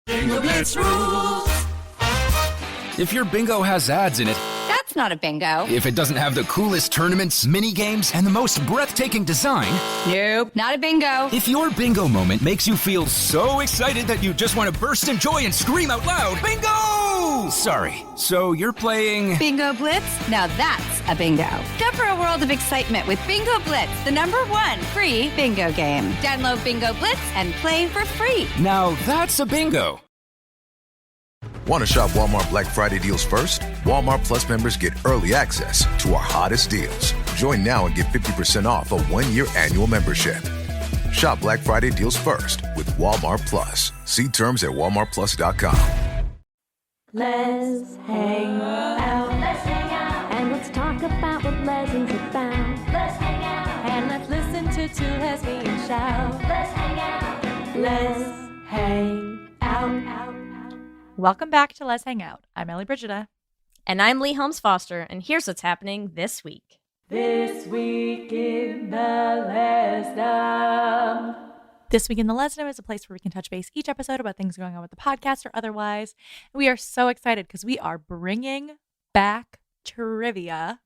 Bingo Blitz rules. If your bingo has ads in it, That's not a bingo. if it doesn't have the coolest tournaments, mini games, and the most breathtaking design, Nope, not a bingo. if your bingo moment makes you feel so excited that you just want to burst in joy and scream out loud, bingo! Sorry, so you're playing... Bingo Blitz? Now that's a bingo. Go for a world of excitement with Bingo Blitz, the #1 free bingo game. Download Bingo Blitz and play for free. Now that's a bingo. Want to shop Walmart Black Friday deals first? Walmart Plus members get early access to our hottest deals. Join now and get 50% off a 1-year annual membership. Shop Black Friday deals first with Walmart Plus. See terms at walmartplus.com. Let's hang out. Let's hang out. And let's talk about what lessons are found. Let's hang out. And let's listen to two lesbians shout. Let's hang out. Let's hang out. Welcome back to Let's Hang Out. I'm Ellie Brigida. And I'm Lee Holmes Foster, and here's what's happening this week. This week in the Lesdom. This Week in the Lesdom is a place where we can touch base each episode about things going on with the podcast or otherwise. We are so excited because we are bringing back trivia.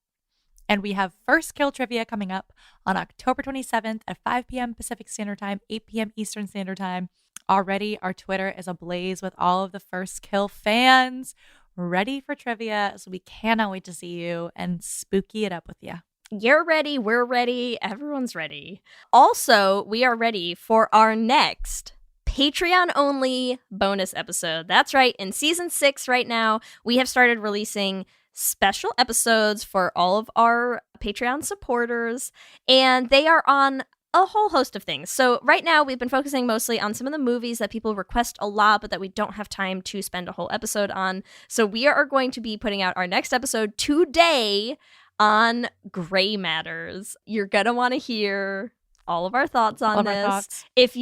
And we have First Kill Trivia coming up on October 27th at 5 p.m. Pacific Standard Time, 8 p.m. Eastern Standard Time. Already, our Twitter is ablaze with all of the First Kill fans ready for trivia. So we cannot wait to see you and spooky it up with you. You're ready, we're ready, everyone's ready. Also, we are ready for our next Patreon-only bonus episode. That's right, in Season 6 right now, we have started releasing special episodes for all of our Patreon supporters, and they are on a whole host of things. So right now we've been focusing mostly on some of the movies that people request a lot, but that we don't have time to spend a whole episode on. So we are going to be putting out our next episode today on Gray Matters. You're going to want to hear all of our thoughts on this. If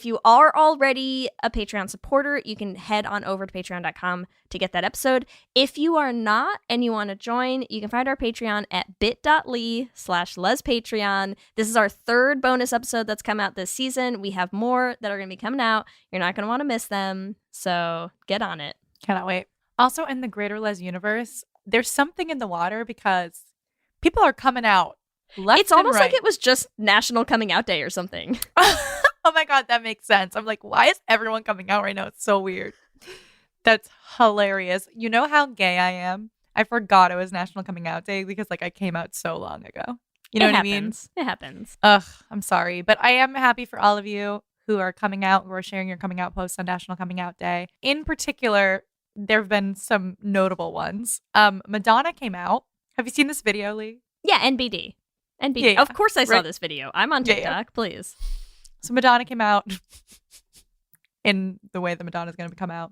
you are already a Patreon supporter, you can head on over to patreon.com to get that episode. If you are not and you want to join, you can find our Patreon at bit.ly/lespatreon. This is our third bonus episode that's come out this season. We have more that are going to be coming out. You're not going to want to miss them. So get on it. Cannot wait. Also, in the greater Les universe, there's something in the water because people are coming out left It's almost and right. like it was just National Coming Out Day or something. Oh my God, that makes sense. I'm like, why is everyone coming out right now? It's so weird. That's hilarious. You know how gay I am? I forgot it was National Coming Out Day because I came out so long ago. You know what I mean? It happens. Ugh, I'm sorry. But I am happy for all of you who are coming out, who are sharing your coming out posts on National Coming Out Day. In particular, there have been some notable ones. Madonna came out. Have you seen this video, Lee? Yeah, NBD. NBD. Yeah, of course I saw this video. I'm on TikTok, Yeah. please. So Madonna came out in the way that Madonna's going to come out.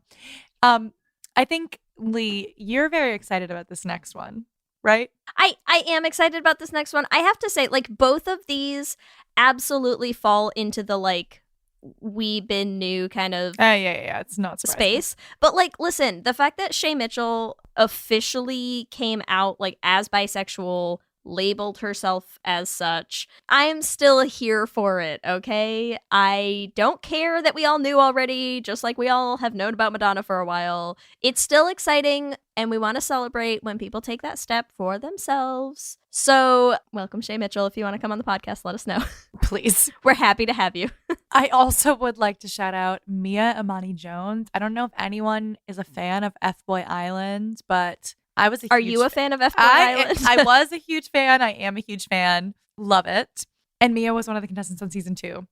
I think, Lee, you're very excited about this next one, right? I am excited about this next one. I have to say, both of these absolutely fall into the, we been new kind of yeah. It's not surprising. space. But, listen, the fact that Shay Mitchell officially came out, as bisexual, labeled herself as such, I'm still here for it, okay? I don't care that we all knew already, just like we all have known about Madonna for a while. It's still exciting, and we want to celebrate when people take that step for themselves. So, welcome, Shay Mitchell. If you want to come on the podcast, let us know. Please. We're happy to have you. I also would like to shout out Mia Imani Jones. I don't know if anyone is a fan of F-Boy Island, but I was Are you a fan of F-Boy Island? I was a huge fan. I am a huge fan. Love it. And Mia was one of the contestants on season 2.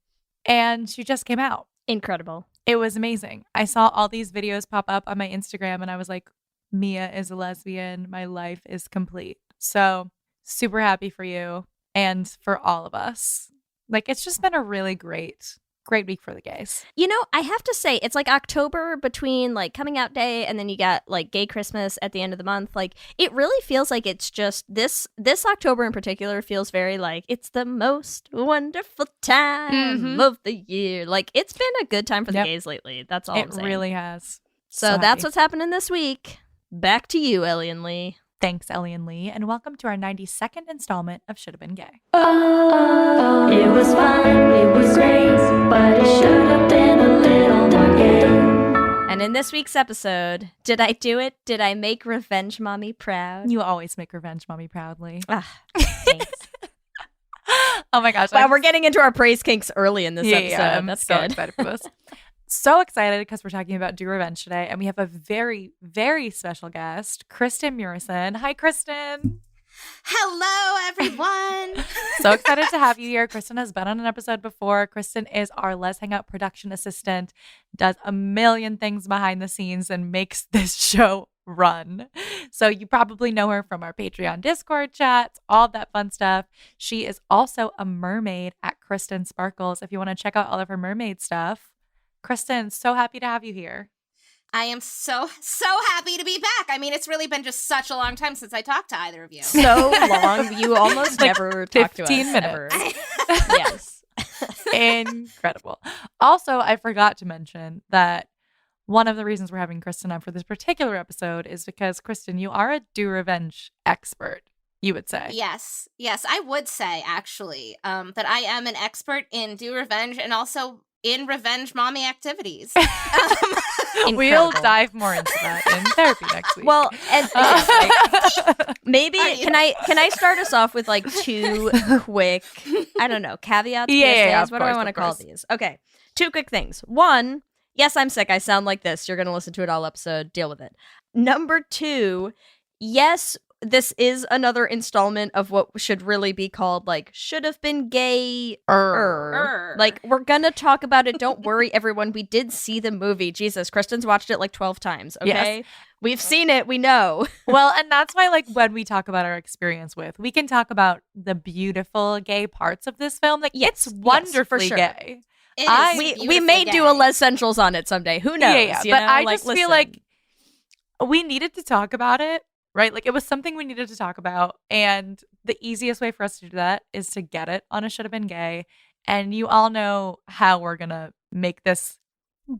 And she just came out. Incredible. It was amazing. I saw all these videos pop up on my Instagram and I was like, Mia is a lesbian. My life is complete. So super happy for you and for all of us. It's just been a really great week for the gays. I have to say, it's October between coming out day and then you got gay Christmas at the end of the month. It really feels like it's just this October in particular feels very it's the most wonderful time of the year. It's been a good time for the gays lately. That's all I'm saying. It really has. So that's what's happening this week. Back to you, Ellie and Lee. Thanks, Ellie and Lee, and welcome to our 92nd installment of Should Have Been Gay. Oh, it was fun, it was great, but it should have been a little more gay. And in this week's episode, did I do it? Did I make Revenge Mommy proud? You always make Revenge Mommy proudly. Thanks. Oh my gosh. Wow, we're getting into our praise kinks early in this episode. I'm That's so good. excited for this. So excited because we're talking about Do Revenge today. And we have a very, very special guest, Kristin Murison. Hi, Kristin. Hello, everyone. So excited to have you here. Kristin has been on an episode before. Kristin is our Let's Hang Out production assistant, does a million things behind the scenes, and makes this show run. So you probably know her from our Patreon Discord chats, all that fun stuff. She is also a mermaid at Kristin Sparkles. If you want to check out all of her mermaid stuff. Kristin, so happy to have you here. I am so happy to be back. I mean, it's really been just such a long time since I talked to either of you. So long. You almost never talk to us. 15 minutes. Ever. Yes. Incredible. Also, I forgot to mention that one of the reasons we're having Kristin on for this particular episode is because, Kristin, you are a Do Revenge expert, you would say. Yes, I would say, actually, that I am an expert in Do Revenge and also in Revenge Mommy activities. We'll dive more into that in therapy next week. Well, and maybe can I start us off with like two quick, I don't know, caveats? Yeah, What do I want to call these? Okay, two quick things. One, yes, I'm sick. I sound like this. You're going to listen to it all episode. Deal with it. Number two, yes, this is another installment of what should really be called like should have been gay. Like we're gonna talk about it. Don't worry, everyone. We did see the movie. Jesus, Kristin's watched it like 12 times. Okay, yes. We've seen it. We know. Well, and that's why, like, when we talk about our experience with, we can talk about the beautiful gay parts of this film. Like, it's wonderfully for sure. gay. We may do a Les Centrals on it someday. Who knows? Yeah. You but know? I like, just feel like we needed to talk about it. Right? Like, it was something we needed to talk about. And the easiest way for us to do that is to get it on a Should Have Been Gay. And you all know how we're going to make this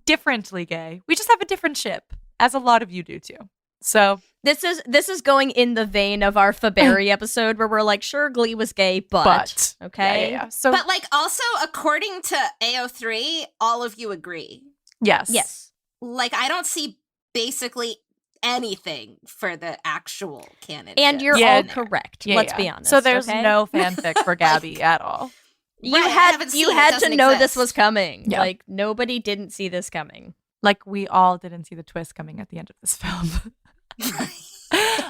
differently gay. We just have a different ship, as a lot of you do too. So this is going in the vein of our Faberry episode where we're like, sure, Glee was gay, but okay. Yeah. So, but like also according to AO3, all of you agree. Yes. Like I don't see basically anything for the actual canon. And you're all correct. Let's be honest. So there's no fanfic for Gabby at all. You had to know this was coming. Yeah. Like nobody didn't see this coming. Like we all didn't see the twist coming at the end of this film.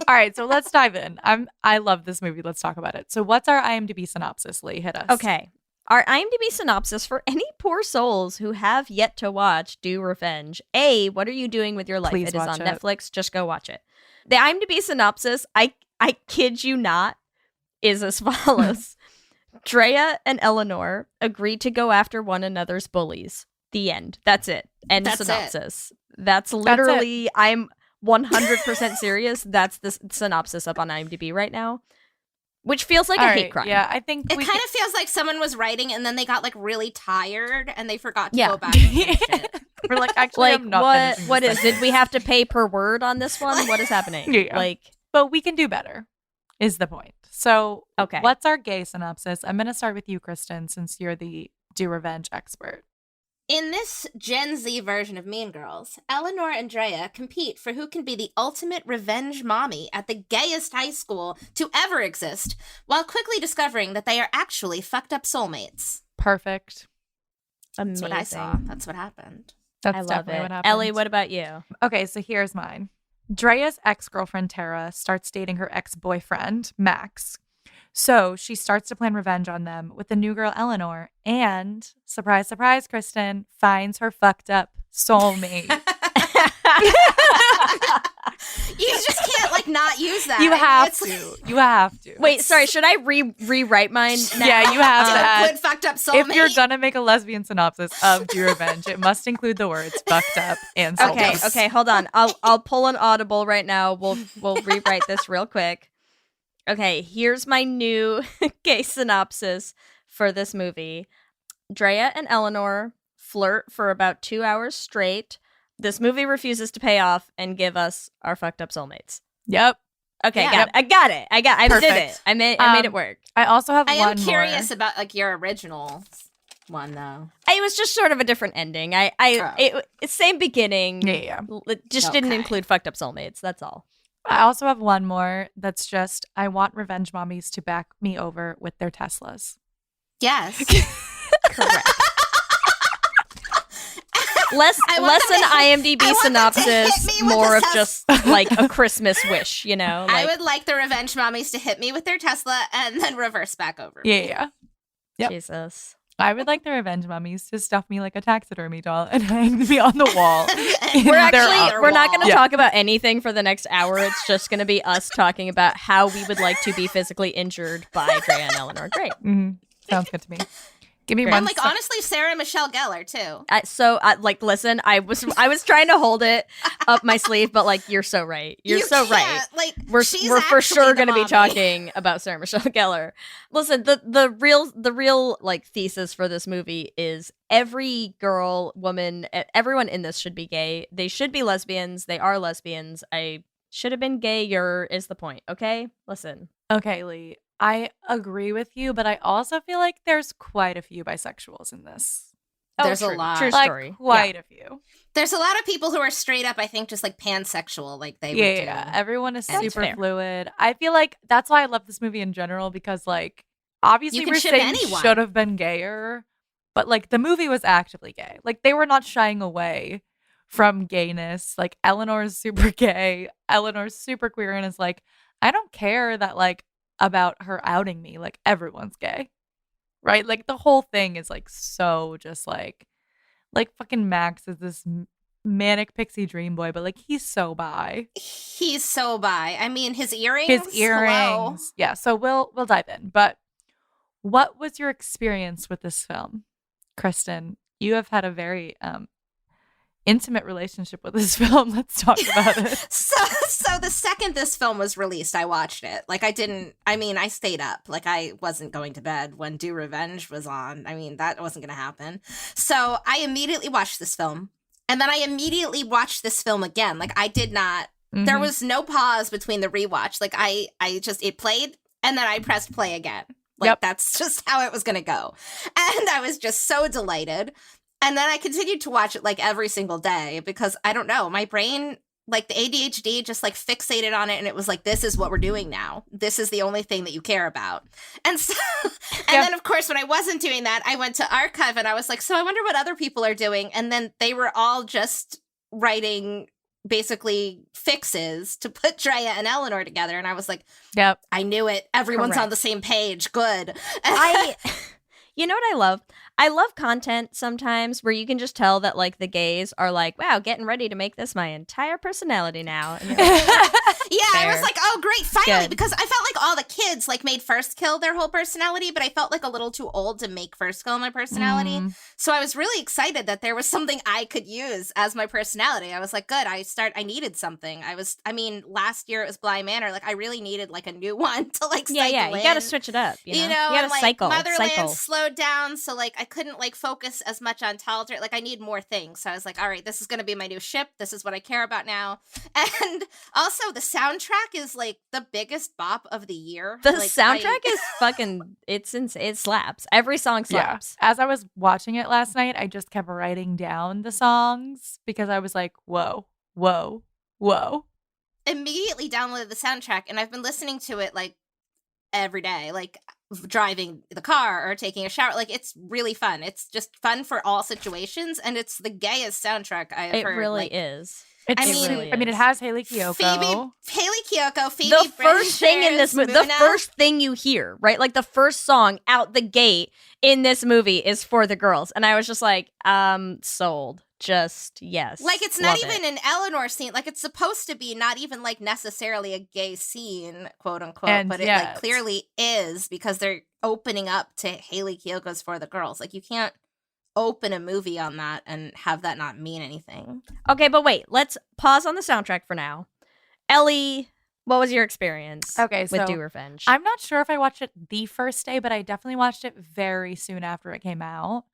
All right, so let's dive in. I love this movie. Let's talk about it. So what's our IMDb synopsis, Lee? Hit us. Okay. Our IMDb synopsis for any poor souls who have yet to watch Do Revenge. A, what are you doing with your life? Please it is on watch it. Netflix. Just go watch it. The IMDb synopsis, I kid you not, is as follows. Drea and Eleanor agree to go after one another's bullies. The end. That's it. End That's synopsis. That's literally, I'm 100% serious. That's the synopsis up on IMDb right now. Which feels like a hate crime. Yeah, I think it kind of feels like someone was writing and then they got like really tired and they forgot to Yeah. go back and finish it. We're like, actually, Like I'm not finishing what this is? thing. Did we have to pay per word on this one? What is happening? Yeah. Like, But we can do better, is the point. So, okay. What's our gay synopsis? I'm going to start with you, Kristin, since you're the Do Revenge expert. In this Gen Z version of Mean Girls, Eleanor and Drea compete for who can be the ultimate revenge mommy at the gayest high school to ever exist, while quickly discovering that they are actually fucked up soulmates. Perfect. Amazing. That's what I saw. That's what happened. That's I love definitely it. what happened. Ellie, what about you? Okay, so here's mine. Drea's ex-girlfriend, Tara, starts dating her ex-boyfriend, Max. So she starts to plan revenge on them with the new girl, Eleanor, and, surprise, surprise, Kristin, finds her fucked up soulmate. You just can't like not use that. You have to. You have to. Wait, sorry, should I rewrite mine now? Yeah, you have to add. Include fucked up soulmate. If you're gonna make a lesbian synopsis of Do Revenge, it must include the words fucked up and soulmate. Okay, hold on. I'll pull an audible right now. We'll rewrite this real quick. Okay, here's my new gay synopsis for this movie. Drea and Eleanor flirt for about 2 hours straight. This movie refuses to pay off and give us our fucked up soulmates. Yep. Okay, Yeah. I got it. I did Perfect. it. I made it work. I also have I one am curious more. about like your original. one though. It was just sort of a different ending. It's same beginning. Yeah. It just didn't Okay. include fucked up soulmates. That's all. I also have one more that's just, I want revenge mommies to back me over with their Teslas. Yes. Correct. Less I want them an to IMDb I want them to hit synopsis, me with more a of Tesla. just like a Christmas wish, you know? I Like, would like the revenge mommies to hit me with their Tesla and then reverse back over. Yeah. Yep. Jesus. I would like the revenge mummies to stuff me like a taxidermy doll and hang me on the wall. in We're their actually we're not going to Yeah. talk about anything for the next hour. It's just going to be us talking about how we would like to be physically injured by Drea and Eleanor. Great. Mhm. Sounds good to me. Give me Great. one. And like honestly, Sarah Michelle Gellar too. Listen, I was trying to hold it up my sleeve, but like you're so right. You're You so right. can't, Like We're she's for actually sure the going to be mommy. talking about Sarah Michelle Gellar. Listen, the real like thesis for this movie is every girl, woman, everyone in this should be gay. They should be lesbians. They are lesbians. I should have been gayer is the point. Okay, listen. Okay, Lee. I agree with you, but I also feel like there's quite a few bisexuals in this. There's a true. lot. True Like story. quite a few. There's a lot of people who are straight up, I think, just like pansexual, like they would do. Yeah. Everyone is That's super fair. fluid. I feel like that's why I love this movie in general because, like, obviously You can we're ship saying anyone. should have been gayer, but like the movie was actively gay. Like they were not shying away from gayness. Like Eleanor's super gay. Eleanor's super queer and is like, I don't care that like about her outing me. Like everyone's gay. Right? Like the whole thing is like so just like fucking Max is this manic pixie dream boy, but like he's so bi. He's so bi. I mean, his earrings. His earrings. Hello. Yeah, so we'll dive in. But what was your experience with this film? Kristin, you have had a very intimate relationship with this film. Let's talk about it. So the second this film was released, I watched it. Like I stayed up. Like I wasn't going to bed when Do Revenge was on. I mean, that wasn't going to happen. So I immediately watched this film. And then I immediately watched this film again. Like I did not, there Mhm. was no pause between the rewatch. Like it played and then I pressed play again. Like Yep. that's just how it was going to go. And I was just so delighted. And then I continued to watch it like every single day because I don't know, my brain, like the ADHD just like fixated on it and it was like, this is what we're doing now. This is the only thing that you care about. And so, and then of course, when I wasn't doing that, I went to Archive and I was like, so I wonder what other people are doing. And then they were all just writing basically fixes to put Drea and Eleanor together. And I was like, Yep. I knew it. Everyone's on Correct. the same page. Good. You know what I love? I love content sometimes where you can just tell that like the gays are like, wow, getting ready to make this my entire personality now. And you're like, Yeah, I was Fair. like, oh, great, finally, Good. because I felt like all the kids like made First Kill their whole personality, but I felt like a little too old to make First Kill my personality. Mm. So I was really excited that there was something I could use as my personality. I was like, good, I needed something. Last year it was Bly Manor. Like I really needed like a new one to like cycle yeah, you in. got to switch it up. You know, You you got and, to like, cycle. Motherland slowed down, so like I couldn't like focus as much on Talter. Like I need more things. So I was like, all right, this is gonna be my new ship. This is what I care about now. And also the soundtrack is like the biggest bop of the year. The Like, soundtrack is fucking. It's insane. It slaps. Every song slaps. Yeah. As I was watching it last night, I just kept writing down the songs because I was like, whoa, whoa, whoa. immediately downloaded the soundtrack and I've been listening to it like every day, like driving the car or taking a shower. Like it's really fun. It's just fun for all situations and it's the gayest soundtrack I've It heard. really like, is. It's, I mean- really I mean, it is. has Haley Kiyoko. Haley Kiyoko, Phoebe The first thing in this movie, the Muna. first thing you hear, right? Like the first song out the gate in this movie is For the Girls. And I was just like, sold. Just, yes. Like it's not Love even it. an Eleanor scene. Like it's supposed to be not even like necessarily a gay scene, quote unquote, And but it yet- like clearly is because they're opening up to Haley Kiyoko's For the Girls. Like you can't open a movie on that and have that not mean anything. Okay, but wait, let's pause on the soundtrack for now. Ellie, what was your experience Okay, with so Do Revenge? I'm not sure if I watched it the first day, but I definitely watched it very soon after it came out.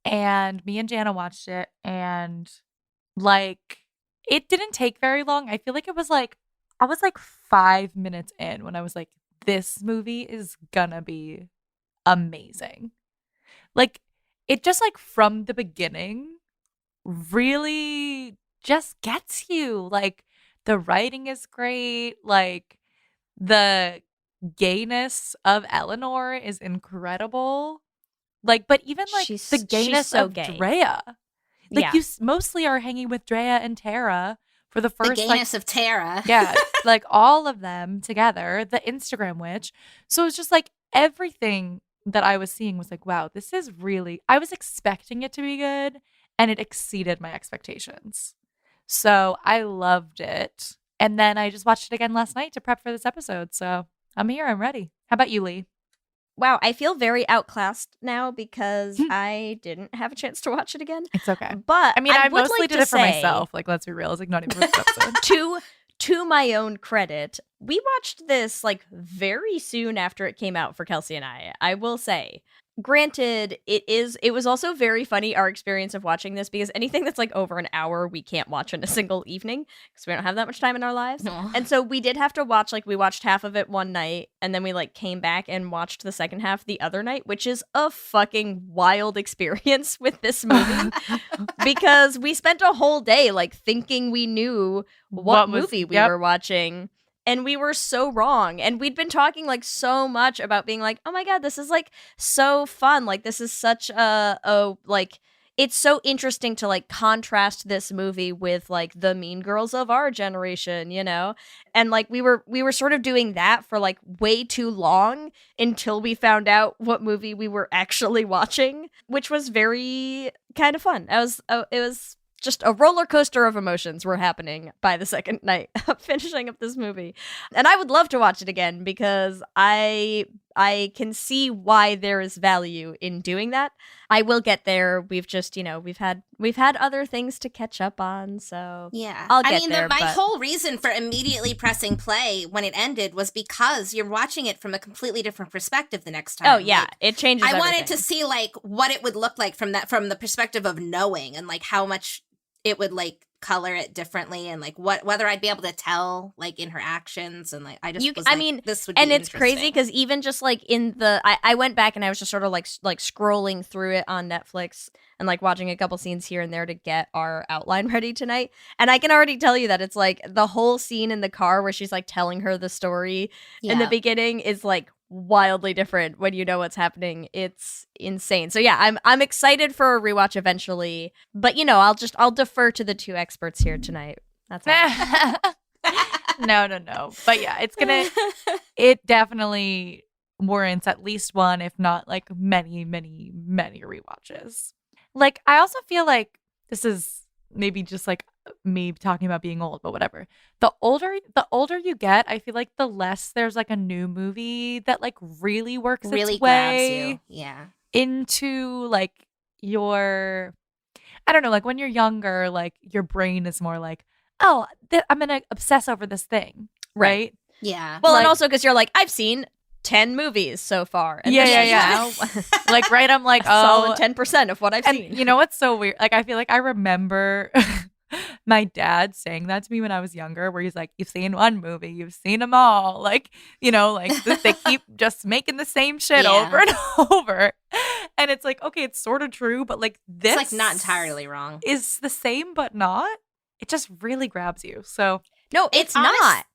And me and Jana watched it, and like it didn't take very long. I feel like it was like I was like 5 minutes in when I was like, this movie is gonna be amazing. Like it just like from the beginning really just gets you. Like the writing is great. Like the gayness of Eleanor is incredible. Like, but even like She's the gayness so of gay. Drea. Like Yeah. you mostly are hanging with Drea and Tara for the The first gayness of Tara. yeah, like all of them together, the Instagram witch. So it's just like everything that I was seeing was like, wow, this is really, I was expecting it to be good and it exceeded my expectations. So I loved it. And then I just watched it again last night to prep for this episode. So I'm here, I'm ready. How about you, Lee? Wow, I feel very outclassed now because I didn't have a chance to watch it again. It's okay. But I mean, I would mostly like did to it for say, myself. Like, let's be real. It's like not even for this episode. to my own credit, we watched this like very soon after it came out for Kelsey and I will say. Granted, it was also very funny, our experience of watching this, because anything that's like over an hour we can't watch in a single evening because we don't have that much time in our lives. No. And so we did have to watch, like, we watched half of it one night and then we like came back and watched the second half the other night, which is a fucking wild experience with this movie because we spent a whole day like thinking we knew what movie we were watching. And we were so wrong. And we'd been talking like so much about being like, oh my God, this is like so fun. Like this is such a like, it's so interesting to like contrast this movie with like the Mean Girls of our generation, you know? And like we were sort of doing that for like way too long until we found out what movie we were actually watching, which was very kind of fun. It was just a roller coaster of emotions were happening by the second night of finishing up this movie. And I would love to watch it again because I can see why there is value in doing that. I will get there. We've just, you know, we've had other things to catch up on, so yeah. I'll get there. My whole reason for immediately pressing play when it ended was because you're watching it from a completely different perspective the next time. Oh yeah, like, it changes. I wanted everything. to see like what it would look like from the perspective of knowing and like how much it would like color it differently and like whether I'd be able to tell like in her actions and like I just was like, this would be and it's crazy interesting. because even just like in the I went back and I was just sort of like scrolling through it on Netflix and like watching a couple scenes here and there to get our outline ready tonight, and I can already tell you that it's like the whole scene in the car where she's like telling her the story in the beginning is like wildly different when you know what's happening. It's insane. So yeah, I'm excited for a rewatch eventually, but you know, I'll defer to the two experts here tonight. That's all. No. But yeah, it definitely warrants at least one, if not like many rewatches. Like I also feel like this is maybe just like me talking about being old, but whatever. The older you get, I feel like the less there's like a new movie that like really works really its grabs way you. Yeah. into like your, I don't know, like when you're younger, like your brain is more like, oh, I'm gonna obsess over this thing, right? Yeah. Well, like, and also because you're like, I've seen 10 movies so far. And yeah. Like, right, I'm like, solid 10% of what I've and seen. You know what's so weird? Like, I feel like I remember my dad saying that to me when I was younger, where he's like, you've seen one movie, you've seen them all. Like, you know, like they keep just making the same shit over and over. And it's like, okay, it's sort of true, but like this it's like not entirely wrong. Is the same, but not. It just really grabs you. So no, it's not.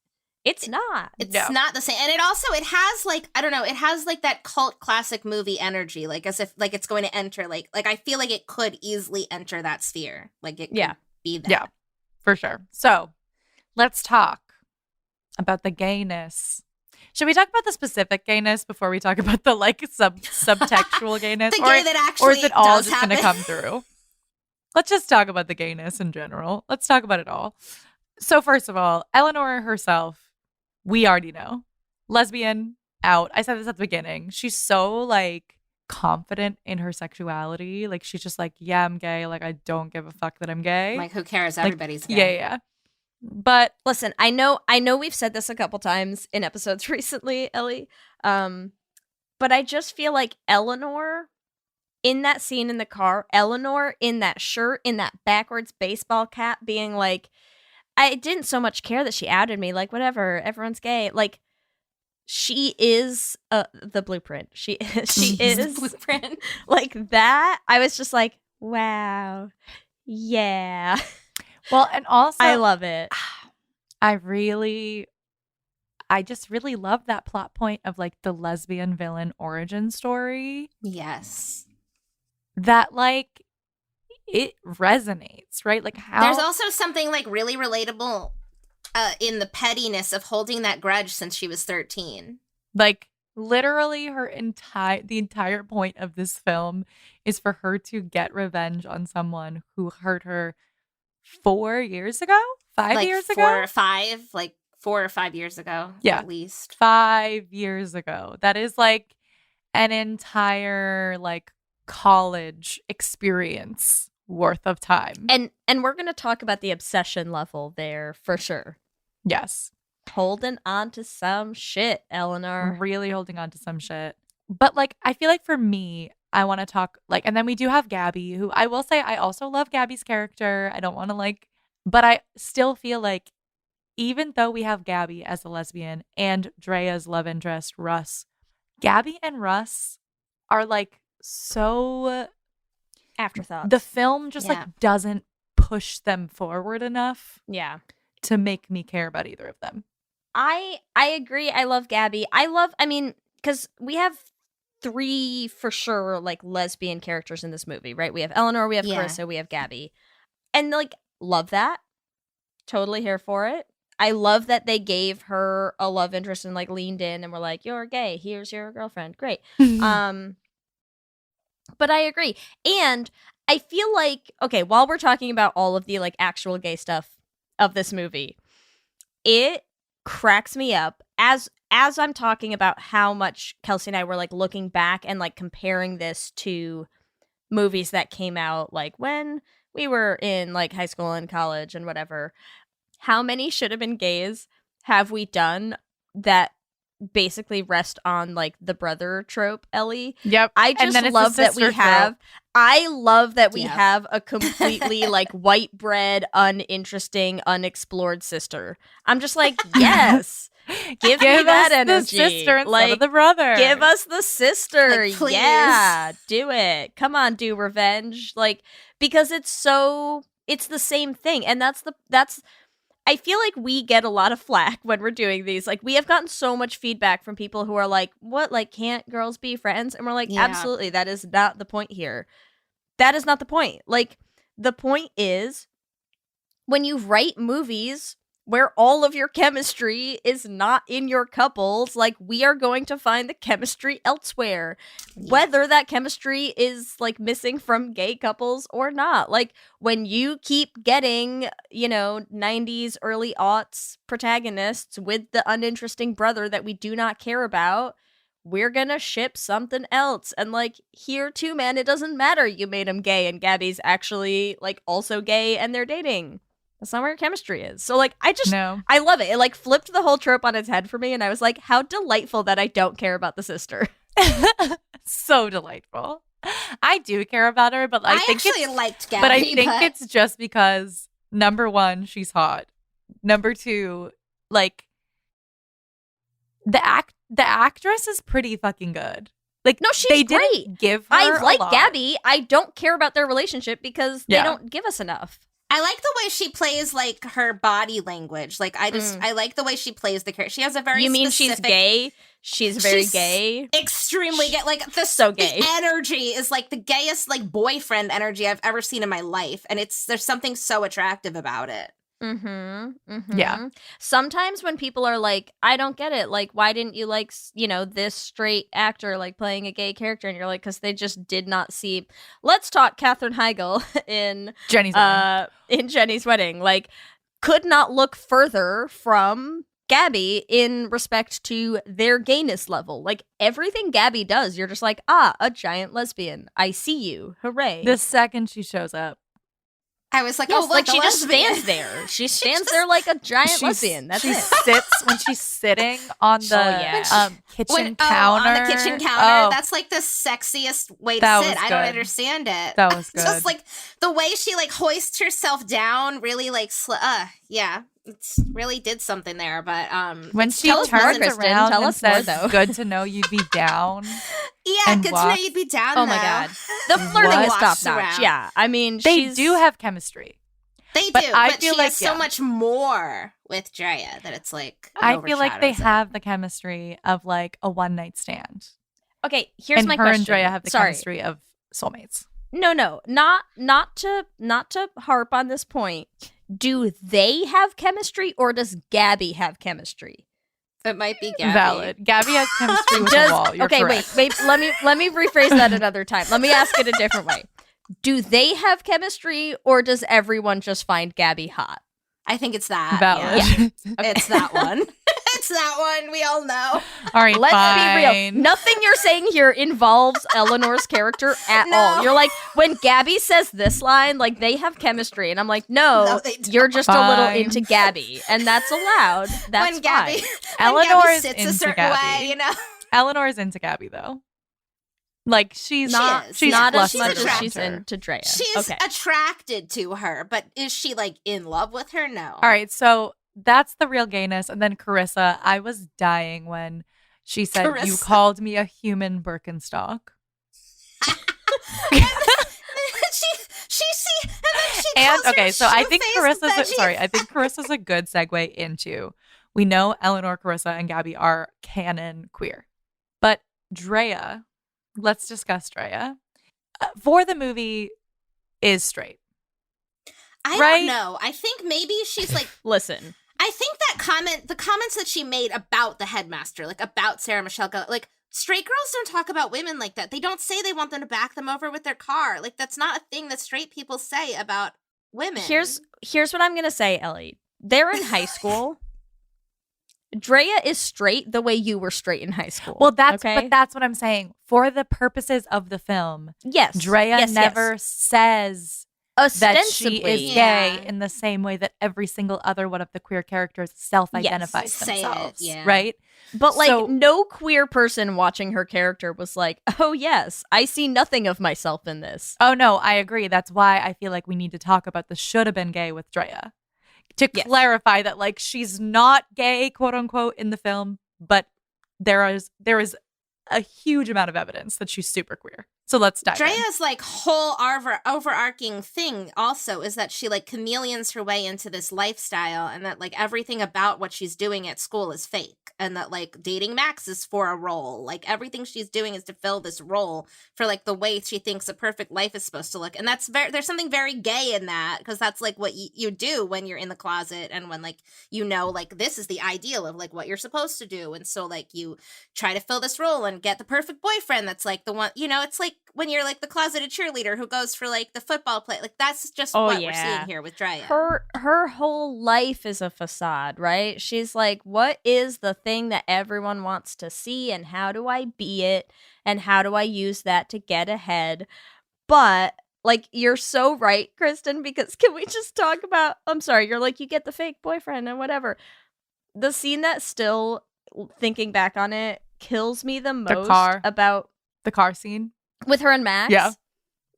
It's not. It's not the same. And it has like, I don't know, it has like that cult classic movie energy, like as if like it's going to enter like I feel like it could easily enter that sphere. Like it could be that. Yeah, for sure. So let's talk about the gayness. Should we talk about the specific gayness before we talk about the like subtextual gayness? The gay that actually or is it all just happen? going to come through? Let's just talk about the gayness in general. Let's talk about it all. So first of all, Eleanor herself, we already know. Lesbian, out. I said this at the beginning. She's so like confident in her sexuality. Like she's just like, yeah, I'm gay. Like I don't give a fuck that I'm gay. Like who cares? Everybody's gay. Yeah. But listen, I know we've said this a couple times in episodes recently, Ellie. But I just feel like Eleanor in that scene in the car, Eleanor in that shirt, in that backwards baseball cap, being like, I didn't so much care that she outed me. Like, whatever, everyone's gay. Like, she is the blueprint. She is The blueprint. like that. I was just like, wow, yeah. Well, and also I love it. I just really love that plot point of like the lesbian villain origin story. Yes. That like it resonates, right? Like how There's also something like really relatable in the pettiness of holding that grudge since she was 13. like literally the entire point of this film is for her to get revenge on someone who hurt her 4 years ago, 5 Like years 4 ago, or 5, like 4 or 5 years ago, Yeah. at least. 5 years ago. That is like an entire like college experience worth of time. And we're gonna talk about the obsession level there for sure. Yes. Holding on to some shit, Eleanor. Really holding on to some shit. But like I feel like for me, I want to talk like, and then we do have Gabby, who I will say I also love Gabby's character. I don't want to like, but I still feel like even though we have Gabby as a lesbian and Drea's love interest, Russ, Gabby and Russ are like so Afterthoughts. the film just Yeah. like doesn't push them forward enough Yeah. to make me care about either of them. I agree. I love Gabby. Because we have 3 for sure, like lesbian characters in this movie, right? We have Eleanor, we have Yeah. Carissa, we have Gabby. And like, love that. Totally here for it. I love that they gave her a love interest and like leaned in and were like, you're gay. Here's your girlfriend. Great. But I agree. And I feel like, okay, while we're talking about all of the like actual gay stuff of this movie, it cracks me up as I'm talking about how much Kelsey and I were like looking back and like comparing this to movies that came out like when we were in like high school and college and whatever. How many should have been gays have we done that basically rest on like the brother trope, Ellie? Yep. I And just then it's love the that we sister have trope. I love that we Yeah. have a completely like white bread, uninteresting, unexplored sister. I'm just like, yes. Give me that us energy. the sister instead like of the brother. give us the sister. Like, please. Yeah, do it. Come on, do revenge. Like, because it's the same thing. And that's I feel like we get a lot of flack when we're doing these. Like, we have gotten so much feedback from people who are like, what, like, can't girls be friends? And we're like, Yeah. absolutely, that is not the point here. That is not the point. Like, the point is when you write movies where all of your chemistry is not in your couples, like, we are going to find the chemistry elsewhere. Whether that chemistry is, like, missing from gay couples or not. Like, when you keep getting, 90s, early aughts protagonists with the uninteresting brother that we do not care about, we're gonna ship something else. And, like, here too, man, it doesn't matter you made him gay and Gabby's actually, like, also gay and they're dating. That's not where your chemistry is. So, like, I love it. It, like, flipped the whole trope on its head for me, and I was like, how delightful that I don't care about the sister. So delightful. I do care about her, but I think actually it's, liked Gabby, but I think it's just because number one, she's hot. Number two, like the actress is pretty fucking good. Like, No, she's they great. didn't give her I a like lot. Gabby. I don't care about their relationship because they Yeah. don't give us enough. I like the way she plays, like, her body language. Like, I like the way she plays the character. She has a very You mean she's specific- gay? She's very She's gay. Extremely gay. Like, So gay. The energy is, like, the gayest, like, boyfriend energy I've ever seen in my life. And there's something so attractive about it. Yeah. Sometimes when people are like, I don't get it. Like, why didn't you like, this straight actor like playing a gay character? And you're like, because they just did not see. Let's talk Katherine Heigl in Jenny's wedding. in Jenny's Wedding. Like, could not look further from Gabby in respect to their gayness level. Like, everything Gabby does, you're just like, a giant lesbian. I see you. Hooray. The second she shows up, I was like, Yes, oh, look, like a she just lesbian. stands there. She stands there like a giant lesbian. That's she it. sits when she's sitting on the yeah. kitchen counter. On the kitchen counter. Oh, That's like the sexiest way to That sit. was I don't good. understand it. That was It's just good. like the way she like hoists herself down, really like, yeah. it's really did something there. But when she Tell us more, turns Kristen. around Tell and us more, says, though. "Good to know you'd be down." yeah, and good to know walks. you'd be down. Oh my though. god, the flirting is Walks top notch. around. Yeah, I mean, They do have chemistry. They But do, I but feel she like, has so yeah. much more with Drea that it's like it I feel like they overshadows it. have the chemistry of like a one night stand, Okay, here's and my her question. and Drea have the Sorry. chemistry of soulmates. No, not to harp on this point. Do they have chemistry, or does Gabby have chemistry? It might be Gabby. Valid. Gabby has chemistry with Does the wall. You're okay? correct. Wait. Let me rephrase that another time. Let me ask it a different way. Do they have chemistry, or does everyone just find Gabby hot? I think it's that. Valid. Yeah. It's that one. It's that one. We all know. All right, Let's be fine. real. Nothing you're saying here involves Eleanor's character at No. all. You're like, when Gabby says this line, like, they have chemistry. And I'm like, no, No, they don't. you're just a little Fine. into Gabby. And that's allowed. That's when Gabby, fine. when Eleanor Gabby is sits a into certain Gabby. way, you know. Eleanor's into Gabby though. Like she's Not- she's Not as flustered much as around she's her. into Drea. She's okay. attracted to her, but is she like in love with her? No. All right, so that's the real gayness. And then Carissa, I was dying when she said, "You Carissa. called me a human Birkenstock." And okay, so I think I think Carissa's a good segue into, we know Eleanor, Carissa, and Gabby are canon queer. But Drea, let's discuss Drea. For the movie, is straight. I right? don't know. I think maybe she's like. Listen. I think the comments that she made about the headmaster, like about Sarah Michelle Gellar, like straight girls don't talk about women like that. They don't say they want them to back them over with their car. Like that's not a thing that straight people say about women. Here's what I'm gonna say, Ellie. They're in high school. Drea is straight the way you were straight in high school. Well, that's okay? but that's what I'm saying. For the purposes of the film, yes, Drea yes, never says that she ostensibly is Yeah. gay in the same way that every single other one of the queer characters self-identifies Say it, themselves, yeah. right? But like So- no queer person watching her character was like, "Oh yes, I see nothing of myself in this." Oh no, I agree. That's why I feel like we need to talk about the should have been gay with Drea. To Yes. clarify that like she's not gay, quote unquote, in the film, but there is a huge amount of evidence that she's super queer. So let's dive in. Drea's like whole overarching thing also is that she like chameleons her way into this lifestyle, and that like everything about what she's doing at school is fake, and that like dating Max is for a role. Like everything she's doing is to fill this role for like the way she thinks a perfect life is supposed to look. And that's there's something very gay in that, because that's like what you do when you're in the closet, and when like you know like this is the ideal of like what you're supposed to do, and so like you try to fill this role and get the perfect boyfriend that's like the one, you know. It's like when you're like the closeted cheerleader who goes for like the football play, like that's just what we're seeing here with Drea. Her whole life is a facade, right? She's like, what is the thing that everyone wants to see, and how do I be it, and how do I use that to get ahead? But like, you're so right, Kristen, because can we just talk about, I'm sorry, you're like, you get the fake boyfriend and whatever. The scene that still, thinking back on it, kills me the most car. about The car scene. with her and Max. Yeah.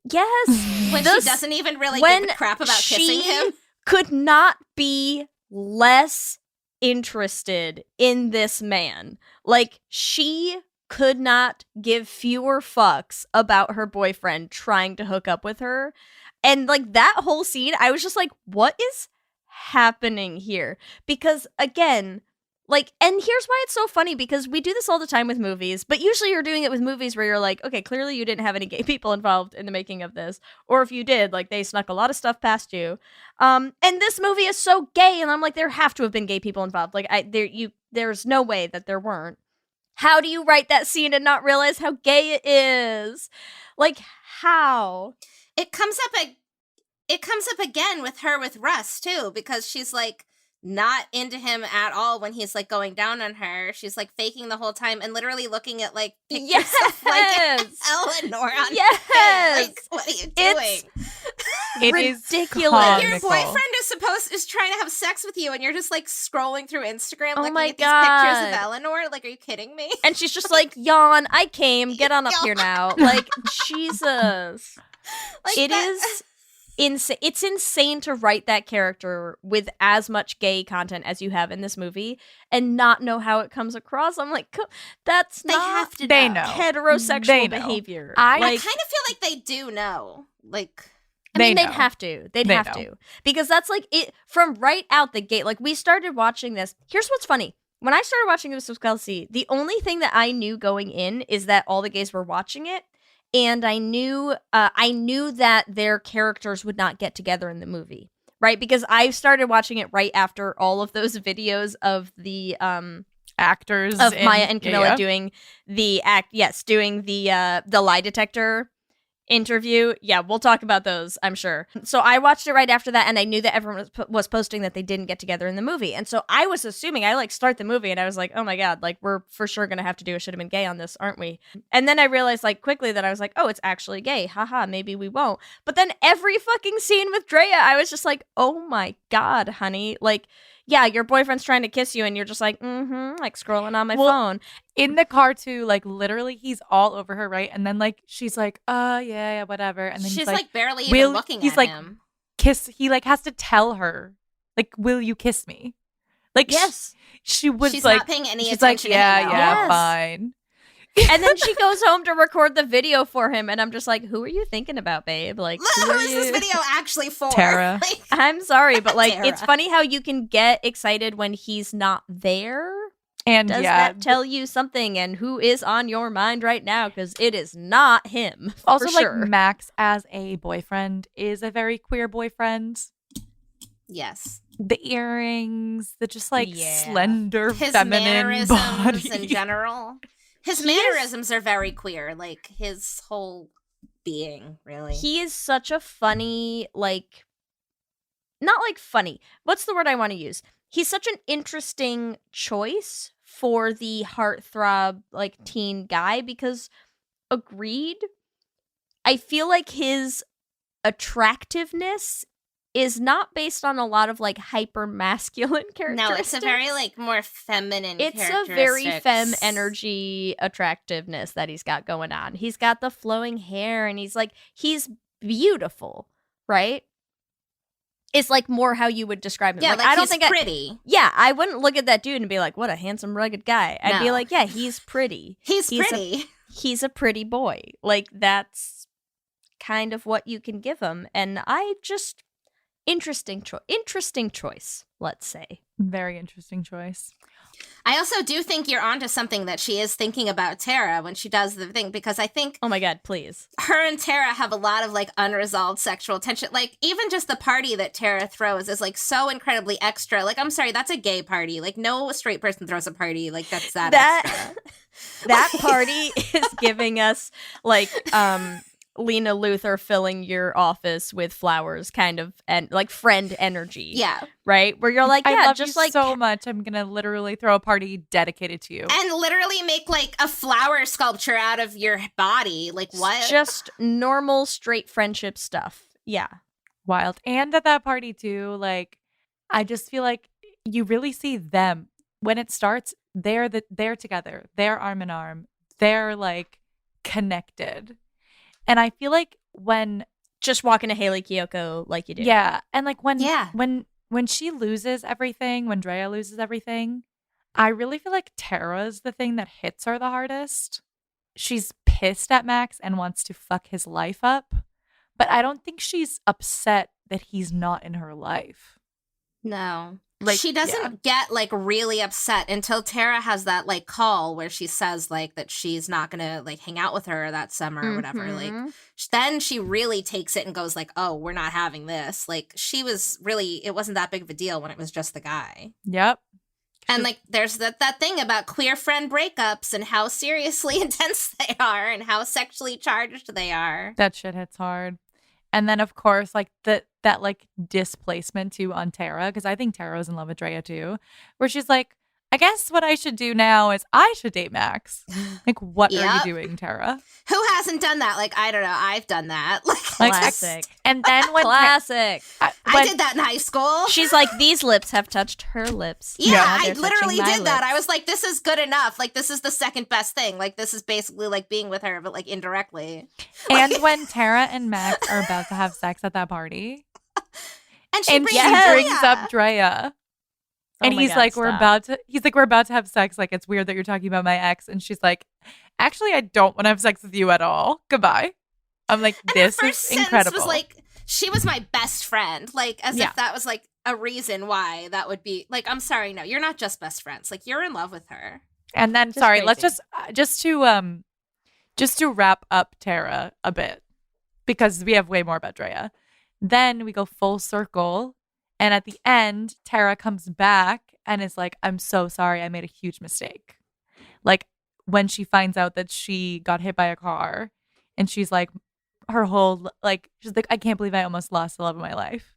Yes. when This- she doesn't even really when give a crap about she kissing him. could not be less interested in this man. Like, she could not give fewer fucks about her boyfriend trying to hook up with her. And like that whole scene, I was just like, what is happening here? Because again, like, and here's why it's so funny, because we do this all the time with movies, but usually you're doing it with movies where you're like, okay, clearly you didn't have any gay people involved in the making of this. Or if you did, like, they snuck a lot of stuff past you. And this movie is so gay, and I'm like, there have to have been gay people involved. Like, there's no way that there weren't. How do you write that scene and not realize how gay it is? Like, how? It comes up again with her with Russ too, because she's like not into him at all when he's like going down on her. She's like faking the whole time and literally looking at like pictures of like Eleanor on Yes. Like, what are you doing? It's It is ridiculous. Like, your comical. boyfriend is trying to have sex with you, and you're just like scrolling through Instagram Oh looking my at these pictures of God. Eleanor. Like, are you kidding me? And she's just like, yawn, I came, get on up here now. Like, Jesus. Like It that- is It's insane to write that character with as much gay content as you have in this movie and not know how it comes across. I'm like, that's They not have to They know. know. heterosexual They know. behavior. I I kind of feel like they do know. Like, I mean, They they'd know. have to. They'd They have know. to. Because that's like it from right out the gate. Like, we started watching this. Here's what's funny. When I started watching this with Kelsey, the only thing that I knew going in is that all the gays were watching it. And I knew that their characters would not get together in the movie. Right? Because I started watching it right after all of those videos of the Actors of in- Maya and Camilla yeah. doing the lie detector interview. Yeah, we'll talk about those, I'm sure. So I watched it right after that, and I knew that everyone was posting that they didn't get together in the movie. And so I was assuming, I like start the movie and I was like, oh my God, like we're for sure gonna have to do a Should Have Been Gay on this, aren't we? And then I realized like quickly that I was like, oh, it's actually gay. Haha, maybe we won't. But then every fucking scene with Drea, I was just like, oh my God, honey. Like, yeah, your boyfriend's trying to kiss you and you're just like, like scrolling on my phone. In the car too, like literally he's all over her, right? And then like she's like, yeah, whatever. And then she's he's like barely even looking he's at like, him. kiss. He like has to tell her, like, will you kiss me? Like, Yes. she was She's like, not paying any she's attention like, to yeah, him. yeah, Yes. fine. And then she goes home to record the video for him, and I'm just like, who are you thinking about, babe? Like, Who is this video actually for? Tara. Like, I'm sorry, but like, it's Tara. funny how you can get excited when he's not there. And Does yeah, that tell you something? And who is on your mind right now? Because it is not him. also for like sure. Max as a boyfriend is a very queer boyfriend. yes. The earrings, the just like Yeah. slender His feminine mannerisms body. in general. His mannerisms are very queer. Like his whole being, really. He is such a funny, like, not like funny. What's the word I want to use? He's such an interesting choice for the heartthrob, like, teen guy because, agreed, I feel like his attractiveness is not based on a lot of, like, hyper masculine characteristics. No, it's a very like more feminine. It's a very femme characteristics. energy attractiveness that he's got going on. He's got the flowing hair and he's beautiful, right? It's like more how you would describe him. Yeah, like, like I don't he's think pretty. yeah, I wouldn't look at that dude and be like, what a handsome, rugged guy. I'd be No. like, yeah, he's pretty. He's He's a- pretty. He's a pretty boy. Like, that's kind of what you can give him. And I just, interesting choice, let's say. Very interesting choice. I also do think you're onto something that she is thinking about Tara when she does the thing, because I think Oh my God, please. her and Tara have a lot of like unresolved sexual tension. Like even just the party that Tara throws is like so incredibly extra. Like, I'm sorry, that's a gay party. Like no straight person throws a party like that's that extra. That party is giving us like Lena Luthor filling your office with flowers kind of and like friend energy. Yeah. Right? Where you're like, yeah, I love just you like so much. I'm gonna literally throw a party dedicated to you. And literally make like a flower sculpture out of your body. Like what? just normal straight friendship stuff. Yeah. Wild. And at that party too, like I just feel like you really see them when it starts. They're together. They're arm in arm. They're like connected. And I feel like when Just walking to Haley Kiyoko like you do. yeah, and like when Yeah. when she loses everything, when Drea loses everything, I really feel like Tara's the thing that hits her the hardest. She's pissed at Max and wants to fuck his life up, but I don't think she's upset that he's not in her life. No. Like, she doesn't get like really upset until Tara has that like call where she says like that she's not gonna like hang out with her that summer or whatever. Like then she really takes it and goes like, oh, we're not having this. Like she was really, it wasn't that big of a deal when it was just the guy. Yep. And like there's that thing about queer friend breakups and how seriously intense they are and how sexually charged they are. That shit hits hard. And then of course like that like displacement too on Tara, because I think Tara was in love with Drea too, where she's like, I guess what I should do now is I should date Max. Like, what are Yep. you doing, Tara? Who hasn't done that? Like, I don't know. I've done that. Like, Classic. And then when Classic. I did that in high school. She's like, these lips have touched her lips. Yeah, Now I they're literally touching my did that. I lips. was like, this is good enough. Like, this is the second best thing. Like, this is basically like being with her, but like indirectly. And when Tara and Max are about to have sex at that party, And she and brings she Drea. brings up Drea, and Oh my he's God, like, stop. we're about to have sex. Like, it's weird that you're talking about my ex. And she's like, actually, I don't want to have sex with you at all. Goodbye. I'm like, And this her first is sentence incredible. was like, she was my best friend. Like, as Yeah. if that was like a reason why that would be. Like, I'm sorry, no, you're not just best friends. Like, you're in love with her. And then, Just sorry, let's crazy. just to wrap up Tara a bit, because we have way more about Drea. Then we go full circle, and at the end, Tara comes back and is like, "I'm so sorry, I made a huge mistake." Like when she finds out that she got hit by a car, and she's like, she's like, "I can't believe I almost lost the love of my life."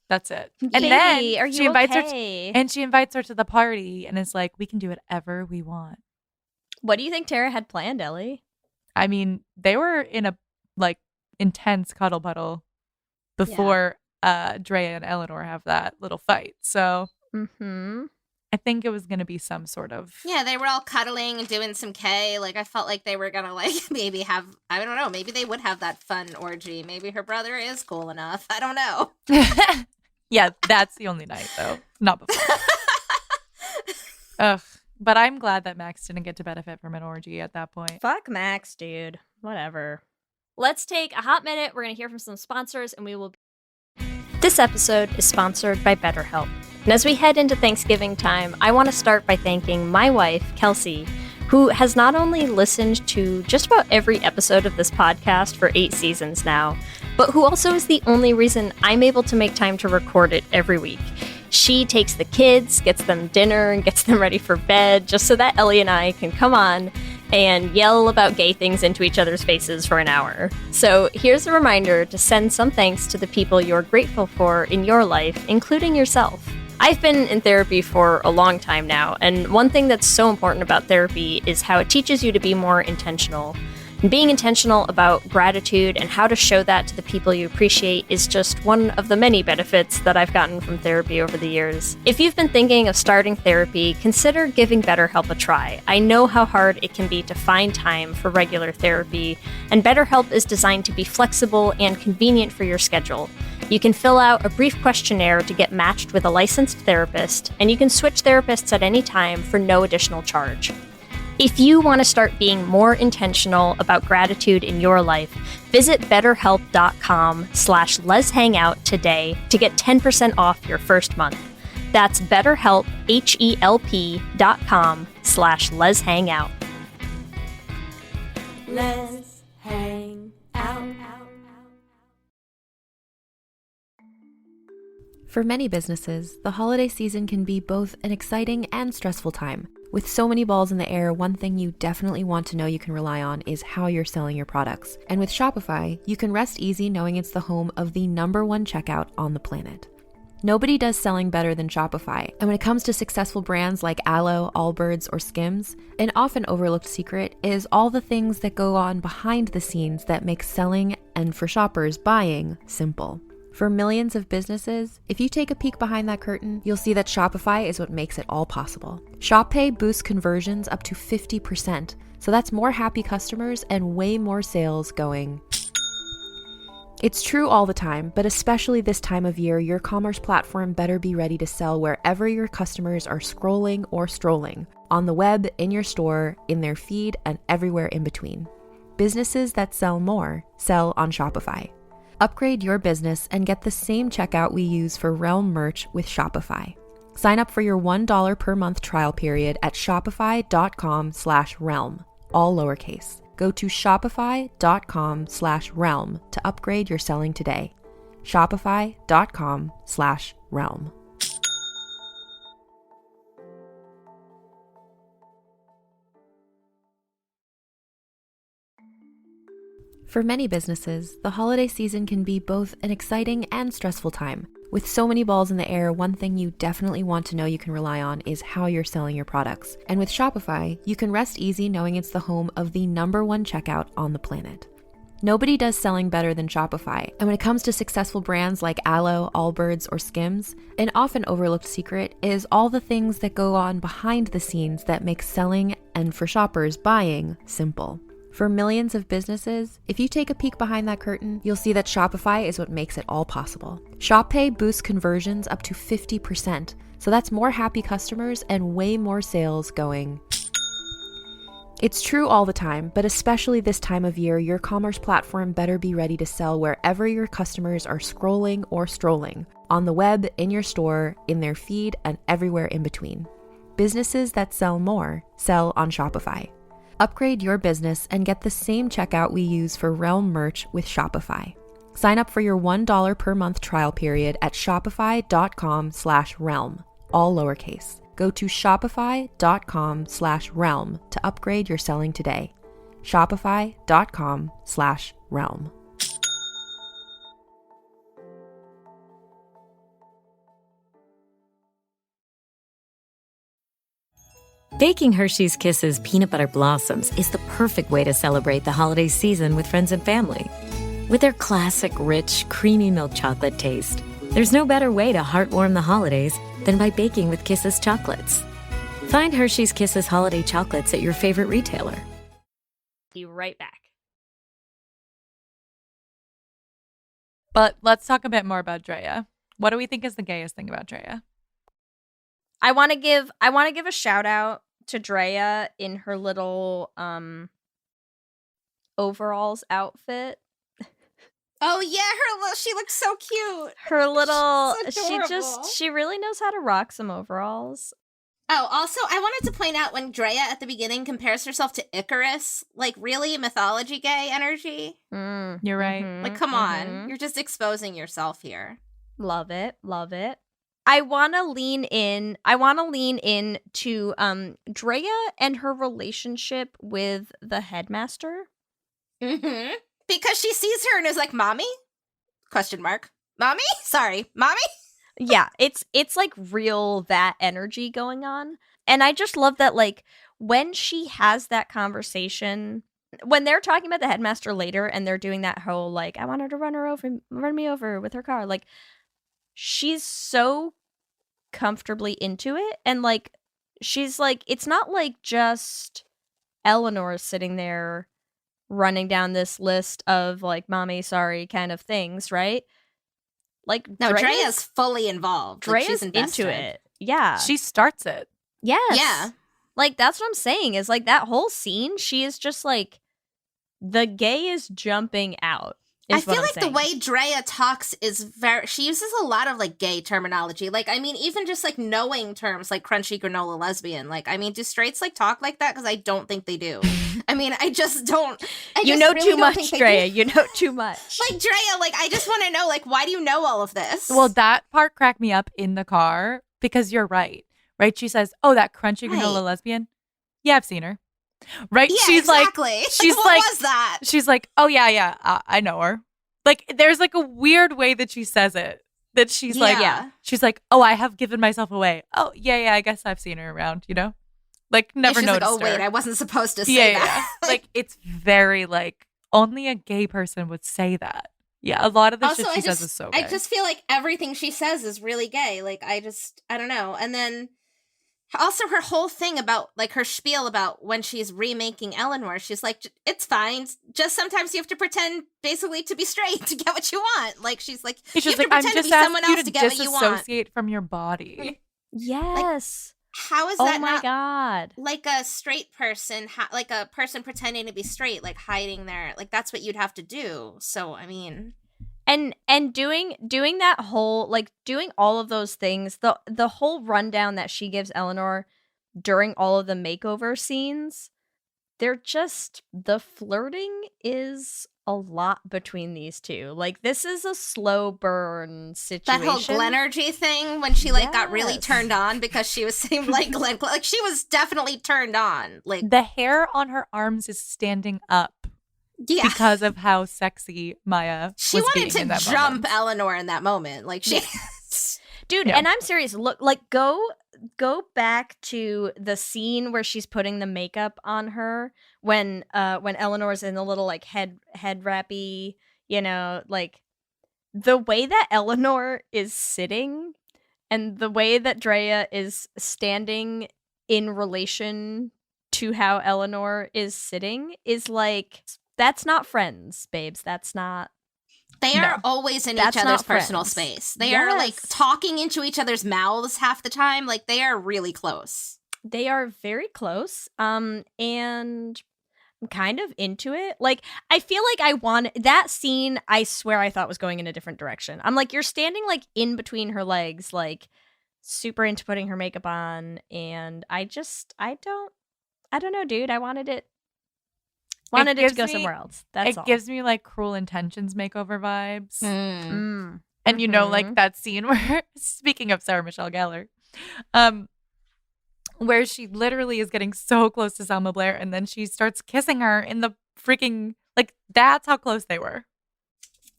That's it. And Baby, then are you she invites okay? she invites her to the party, and is like, "We can do whatever we want." What do you think Tara had planned, Ellie? I mean, they were in a like intense cuddle puddle before Drea and Eleanor have that little fight. So Mm-hmm. I think it was going to be some sort of Yeah, they were all cuddling and doing some K. Like, I felt like they were gonna like maybe have, I don't know, maybe they would have that fun orgy. Maybe her brother is cool enough. I don't know. Yeah, that's the only night though, not before. Ugh. But I'm glad that Max didn't get to benefit from an orgy at that point. Fuck Max, dude. Whatever. Let's take a hot minute. We're going to hear from some sponsors and we will. This episode is sponsored by BetterHelp. And as we head into Thanksgiving time, I want to start by thanking my wife, Kelsey, who has not only listened to just about every episode of this podcast for 8 seasons now, but who also is the only reason I'm able to make time to record it every week. She takes the kids, gets them dinner, and gets them ready for bed just so that Ellie and I can come on and yell about gay things into each other's faces for an hour. So here's a reminder to send some thanks to the people you're grateful for in your life, including yourself. I've been in therapy for a long time now, and one thing that's so important about therapy is how it teaches you to be more intentional. And being intentional about gratitude and how to show that to the people you appreciate is just one of the many benefits that I've gotten from therapy over the years. If you've been thinking of starting therapy, consider giving BetterHelp a try. I know how hard it can be to find time for regular therapy, and BetterHelp is designed to be flexible and convenient for your schedule. You can fill out a brief questionnaire to get matched with a licensed therapist, and you can switch therapists at any time for no additional charge. If you want to start being more intentional about gratitude in your life, visit betterhelp.com/letshangout today to get 10% off your first month. That's betterhelp, HELP.com/letshangout. Let's hang out. For many businesses, the holiday season can be both an exciting and stressful time. With so many balls in the air, one thing you definitely want to know you can rely on is how you're selling your products. And with Shopify, you can rest easy knowing it's the home of the #1 checkout on the planet. Nobody does selling better than Shopify, and when it comes to successful brands like Aloe, Allbirds, or Skims, an often overlooked secret is all the things that go on behind the scenes that make selling, and for shoppers, buying, simple. For millions of businesses, if you take a peek behind that curtain, you'll see that Shopify is what makes it all possible. Shop Pay boosts conversions up to 50%, so that's more happy customers and way more sales going. It's true all the time, but especially this time of year, your commerce platform better be ready to sell wherever your customers are scrolling or strolling, on the web, in your store, in their feed, and everywhere in between. Businesses that sell more sell on Shopify. Upgrade your business and get the same checkout we use for Realm merch with Shopify. Sign up for your $1 per month trial period at shopify.com/realm, all lowercase. Go to shopify.com/realm to upgrade your selling today. Shopify.com/realm. For many businesses, the holiday season can be both an exciting and stressful time. With so many balls in the air, one thing you definitely want to know you can rely on is how you're selling your products. And with Shopify, you can rest easy knowing it's the home of the #1 checkout on the planet. Nobody does selling better than Shopify. And when it comes to successful brands like Aloe, Allbirds, or Skims, an often overlooked secret is all the things that go on behind the scenes that make selling and, for shoppers, buying simple. For millions of businesses, if you take a peek behind that curtain, you'll see that Shopify is what makes it all possible. Shop Pay boosts conversions up to 50%, so that's more happy customers and way more sales going. It's true all the time, but especially this time of year, your commerce platform better be ready to sell wherever your customers are scrolling or strolling, on the web, in your store, in their feed, and everywhere in between. Businesses that sell more sell on Shopify. Upgrade your business and get the same checkout we use for Realm merch with Shopify. Sign up for your $1 per month trial period at shopify.com/realm, all lowercase. Go to shopify.com/realm to upgrade your selling today. Shopify.com/realm. Baking Hershey's Kisses Peanut Butter Blossoms is the perfect way to celebrate the holiday season with friends and family. With their classic, rich, creamy milk chocolate taste, there's no better way to heartwarm the holidays than by baking with Kisses chocolates. Find Hershey's Kisses holiday chocolates at your favorite retailer. Be right back. But let's talk a bit more about Drea. What do we think is the gayest thing about Drea? I want to give a shout out to Drea in her little overalls outfit. Oh yeah, she looks so cute. Her little So she really knows how to rock some overalls. Oh, also, I wanted to point out when Drea at the beginning compares herself to Icarus, like really mythology gay energy. You're right. Like, come on, you're just exposing yourself here. Love it, love it. I want to lean in to Drea and her relationship with the headmaster. Mm-hmm. Because she sees her and is like, "Mommy?" ? Mommy? Sorry, mommy? Yeah, it's like real that energy going on. And I just love that, like, when she has that conversation, when they're talking about the headmaster later and they're doing that whole, like, I want her to run me over with her car. Like, she's so comfortably into it. And, like, she's like, it's not like just Eleanor sitting there running down this list of, like, mommy, sorry kind of things, right? Like, no, Drea's fully involved. Drea's she's into it. Yeah. She starts it. Yes. Yeah. Like, that's what I'm saying is, like, that whole scene, she is just like, the gay is jumping out. I feel like the way Drea talks is she uses a lot of, like, gay terminology. Like, I mean, even just, like, knowing terms like crunchy granola lesbian. Like, I mean, do straights, like, talk like that? Because I don't think they do. I mean, I just don't. You know too much, Drea. You know too much. Like, Drea, like, I just want to know, like, why do you know all of this? Well, that part cracked me up in the car because you're right. Right? She says, "Oh, that crunchy granola lesbian? Yeah, I've seen her." Right? Yeah, she's exactly. Like, she's what like, was that? She's like, "Oh, yeah, I know her." Like, there's, like, a weird way that she says it. That she's like, she's like, "Oh, I have given myself away. Oh, yeah, I guess I've seen her around, you know?" Like, never she's noticed like, "Oh, her. wait, I wasn't supposed to say that." Yeah. Like, it's very, like, only a gay person would say that. Yeah, a lot of the shit she says is so gay. I just feel like everything she says is really gay. Like, I don't know. And then also her whole thing about, like, her spiel about when she's remaking Eleanor, she's like, "It's fine. Just sometimes you have to pretend basically to be straight to get what you want." Like, she's like, it's you just have like, to pretend I'm to just be someone asking else you to to get what you want. disassociate from your body. Yes. How is that not God. like a straight person, like a person pretending to be straight, like hiding their, like, that's what you'd have to do. So, I mean... And doing that whole, like, doing all of those things, the whole rundown that she gives Eleanor during all of the makeover scenes, they're just, the flirting is a lot between these two. Like, this is a slow burn situation. That whole Glenergy thing when she, like, got really turned on because she was saying, like, Glenn, like, she was definitely turned on. Like, the hair on her arms is standing up. Yeah. Because of how sexy Maya was she wanted being in to that jump moment. Eleanor in that moment. Like, she Dude, Yeah. and I'm serious. Look, like go back to the scene where she's putting the makeup on her when Eleanor's in the little like head wrappy, like the way that Eleanor is sitting and the way that Drea is standing in relation to how Eleanor is sitting is like, that's not friends, babes. That's not. They are always in each other's personal space. They are like talking into each other's mouths half the time. Like they are really close. They are very close. And I'm kind of into it. Like I feel like I want that scene. I swear I thought was going in a different direction. I'm like, you're standing like in between her legs, like super into putting her makeup on, and I don't know, dude. I wanted it to go somewhere else. That's all. It gives me like Cruel Intentions makeover vibes. Mm. And like that scene where, speaking of Sarah Michelle Gellar, where she literally is getting so close to Selma Blair and then she starts kissing her in the freaking, like, that's how close they were.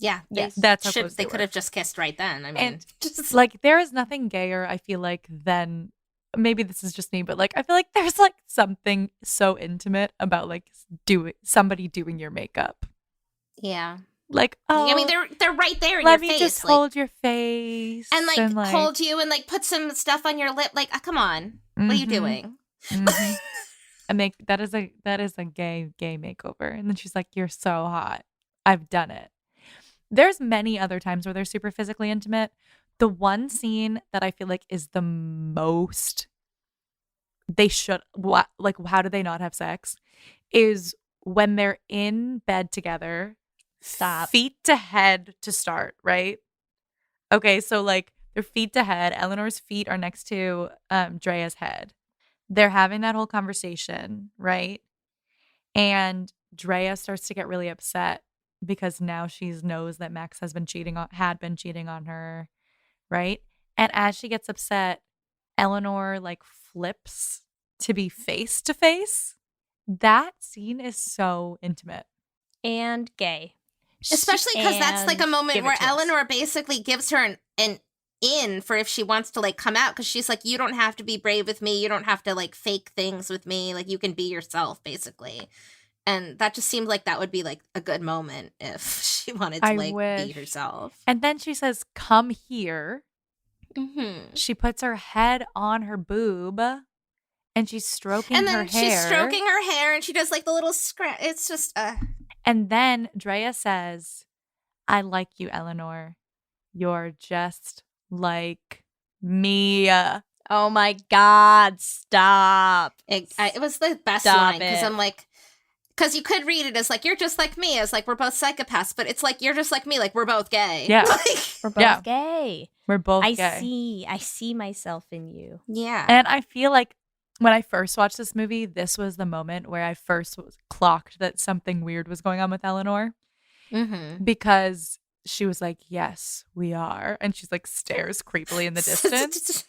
Yeah. That's how close they could have just kissed right then. I mean, and just like there is nothing gayer, I feel like, than, maybe this is just me, but like I feel like there's like something so intimate about like somebody doing your makeup. Yeah. Like, oh, I mean, they're right there in let your me face. just like, hold your face and like hold you and like put some stuff on your lip. Like, come on, what are you doing? Mm-hmm. And that is a gay makeover. And then she's like, "You're so hot. I've done it." There's many other times where they're super physically intimate. The one scene that I feel like is the most how do they not have sex is when they're in bed together. Stop. Feet to head to start, right? Okay, so like their feet to head. Eleanor's feet are next to Drea's head. They're having that whole conversation, right? And Drea starts to get really upset because now she knows that Max had been cheating on her, right? And as she gets upset, Eleanor like flips to be face to face. That scene is so intimate and gay. Especially because that's like a moment where Eleanor basically gives her an in for if she wants to like come out, because she's like, you don't have to be brave with me, you don't have to like fake things with me, like you can be yourself basically. And that just seemed like that would be like a good moment if she wanted to be herself. And then she says, "Come here." Mm-hmm. She puts her head on her boob and she's stroking her hair. And then she's stroking her hair and she does like the little scratch. It's just And then Drea says, "I like you, Eleanor. You're just like me." Oh my God, stop. It was the best line, because I'm like, because you could read it as like, you're just like me, as like we're both psychopaths, but it's like, you're just like me, like we're both gay. Yeah. We're both gay. We're both gay. I see myself in you. Yeah. And I feel like when I first watched this movie, this was the moment where I first clocked that something weird was going on with Eleanor. Mm-hmm. Because she was like, "Yes, we are." And she's like stares creepily in the distance.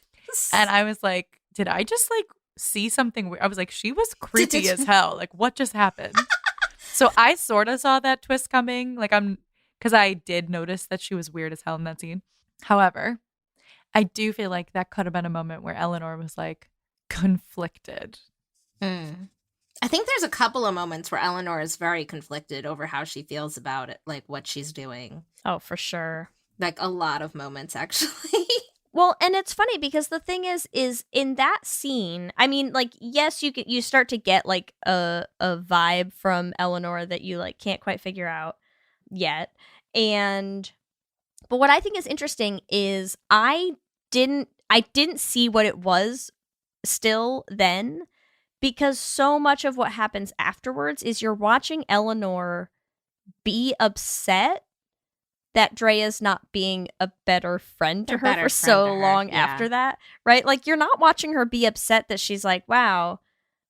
And I was like, did I just like see something weird? I was like, she was creepy as hell. Like, what just happened? So I sort of saw that twist coming. Like, because I did notice that she was weird as hell in that scene. However, I do feel like that could have been a moment where Eleanor was like conflicted. I think there's a couple of moments where Eleanor is very conflicted over how she feels about it, like what she's doing. Oh, for sure. Like a lot of moments, actually. Well, and it's funny because the thing is in that scene, I mean, like, yes, you start to get like a vibe from Eleanor that you like can't quite figure out yet. But what I think is interesting is I didn't see what it was still then, because so much of what happens afterwards is you're watching Eleanor be upset that Drea's not being a better friend to her for so long after that, right? Like, you're not watching her be upset that she's like, wow,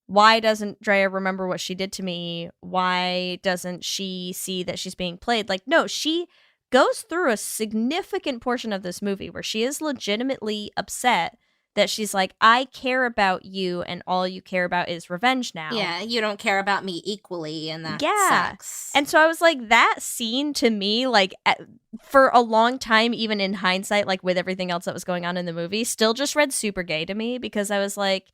why doesn't Drea remember what she did to me? Why doesn't she see that she's being played? Like, no, she goes through a significant portion of this movie where she is legitimately upset that she's like, I care about you and all you care about is revenge now. Yeah, you don't care about me equally, and that sucks. And so I was like, that scene to me, like, for a long time, even in hindsight, like with everything else that was going on in the movie, still just read super gay to me, because I was like,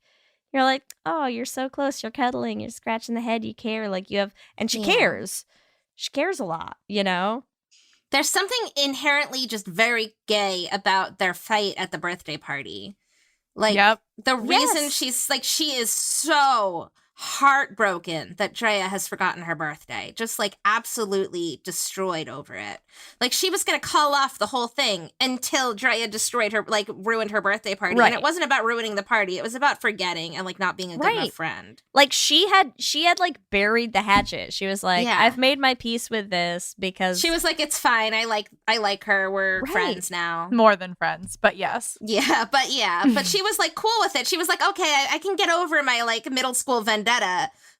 you're like, oh, you're so close, you're cuddling, you're scratching the head, you care, like you have, and she cares. She cares a lot, you know? There's something inherently just very gay about their fight at the birthday party. Like, the reason she's like, she is so heartbroken that Drea has forgotten her birthday. Just like absolutely destroyed over it. Like, she was going to call off the whole thing until Drea destroyed her, like ruined her birthday party. Right. And it wasn't about ruining the party. It was about forgetting and like not being a good enough friend. Like she had like buried the hatchet. She was like, I've made my peace with this, because she was like, it's fine. I like her. We're friends now. More than friends, but yes. Yeah. But she was like cool with it. She was like, okay, I can get over my like middle school vendetta.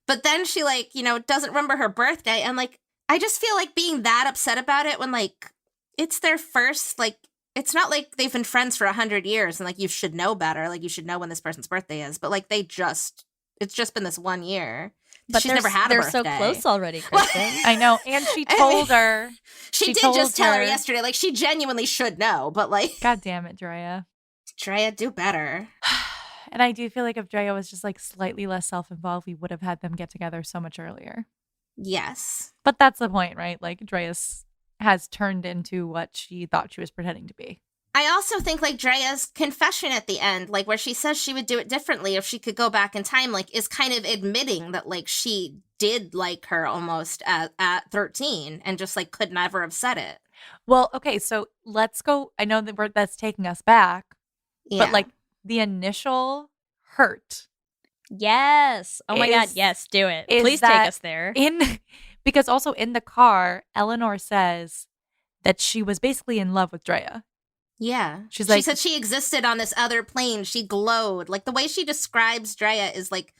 But then she like, you know, doesn't remember her birthday. And like, I just feel like being that upset about it when like it's their first, like, it's not like they've been friends for 100 years and like you should know better. Like you should know when this person's birthday is. But like it's just been this 1 year. But she's never had a birthday. They're so close already, Kristin. I know. And she told her. She did just tell her yesterday. Like, she genuinely should know, but like. God damn it, Drea. Drea, do better. And I do feel like if Drea was just like slightly less self-involved, we would have had them get together so much earlier. Yes. But that's the point, right? Like, Drea has turned into what she thought she was pretending to be. I also think like Drea's confession at the end, like where she says she would do it differently if she could go back in time, like is kind of admitting that like she did like her almost at 13 and just like could never have said it. Well, okay, so let's go. I know that that's taking us back, but like the initial hurt. Yes. Oh my God. Yes, do it. Please take us there. Because also in the car, Eleanor says that she was basically in love with Drea. Yeah. She said she existed on this other plane. She glowed. Like the way she describes Drea is like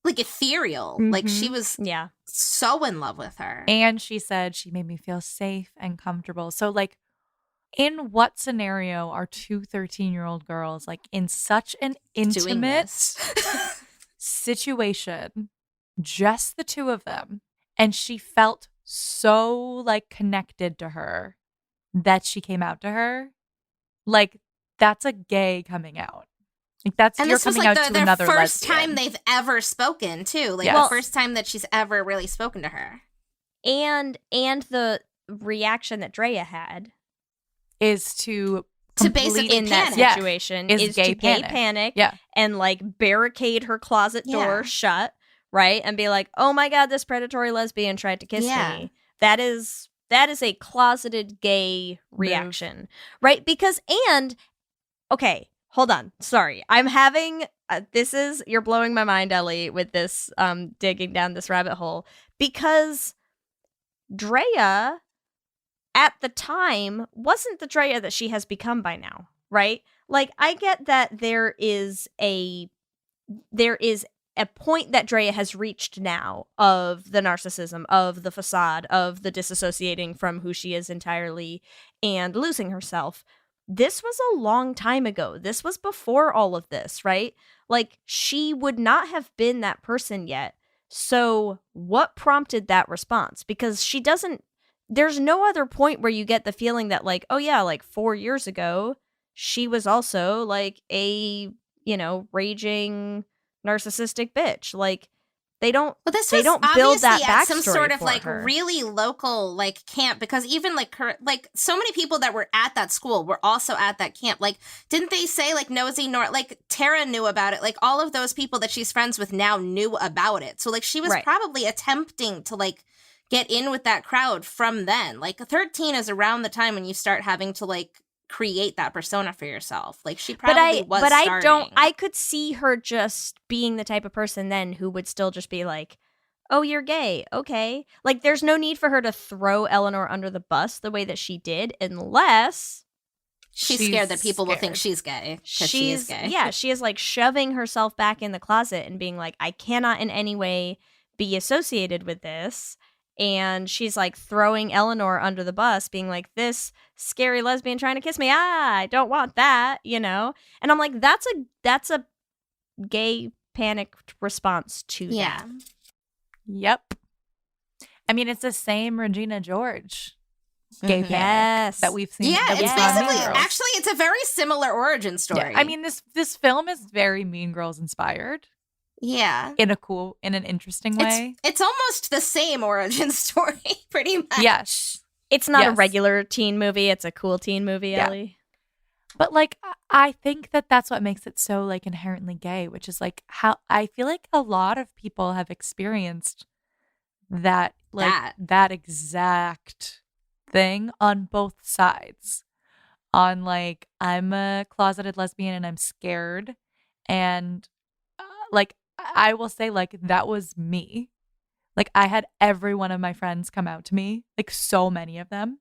ethereal. Mm-hmm. Like she was so in love with her. And she said she made me feel safe and comfortable. So like in what scenario are two 13-year-old girls like in such an intimate situation, just the two of them, and she felt so like connected to her that she came out to her? Like, that's a gay coming out. Like, that's and you're this was coming like out to their another first lesbian. time they've ever spoken too. Like Yes. the first time that she's ever really spoken to her. And the reaction that Drea had is to basically in that situation is gay to gay panic and like barricade her closet door shut, right? And be like, oh my God, this predatory lesbian tried to kiss me. That is a closeted gay reaction, right? Because, okay, hold on. Sorry. I'm having, you're blowing my mind, Ellie, with this, digging down this rabbit hole. Because Drea, at the time, wasn't the Drea that she has become by now, right? Like, I get that there is a point that Drea has reached now of the narcissism, of the facade, of the disassociating from who she is entirely and losing herself. This was a long time ago. This was before all of this, right? Like, she would not have been that person yet. So what prompted that response? Because there's no other point where you get the feeling that like, oh yeah, like 4 years ago, she was also like a, raging narcissistic bitch. Like they don't build that backstory some sort of for like her. Really local like camp, because even like her, like so many people that were at that school were also at that camp. Like didn't they say like Nosy Nor like Tara knew about it, like all of those people that she's friends with now knew about it, so like she was probably attempting to like get in with that crowd from then. Like 13 is around the time when you start having to like create that persona for yourself. Like she probably was starting. I could see her just being the type of person then who would still just be like, oh, you're gay, okay. Like there's no need for her to throw Eleanor under the bus the way that she did, unless she's scared that people will think she's gay, because she is gay. Yeah, she is like shoving herself back in the closet and being like, I cannot in any way be associated with this. and she's like throwing Eleanor under the bus, being like, this scary lesbian trying to kiss me. I don't want that, you know? And I'm like, that's a gay panicked response to that. Yep. I mean, it's the same Regina George gay panic Yes. that we've seen. Yeah, that we it's saw in Mean basically, Girls. actually, it's a very similar origin story. Yeah. I mean, this film is very Mean Girls inspired yeah. in an interesting way. It's almost the same origin story, pretty much. Yes. It's not a Yes. regular teen movie. It's a cool teen movie, Yeah. Ellie. But like, I think that's what makes it so like inherently gay, which is like how I feel like a lot of people have experienced that exact thing on both sides. On like, I'm a closeted lesbian and I'm scared, and like I will say like that was me. Like I had every one of my friends come out to me, like so many of them.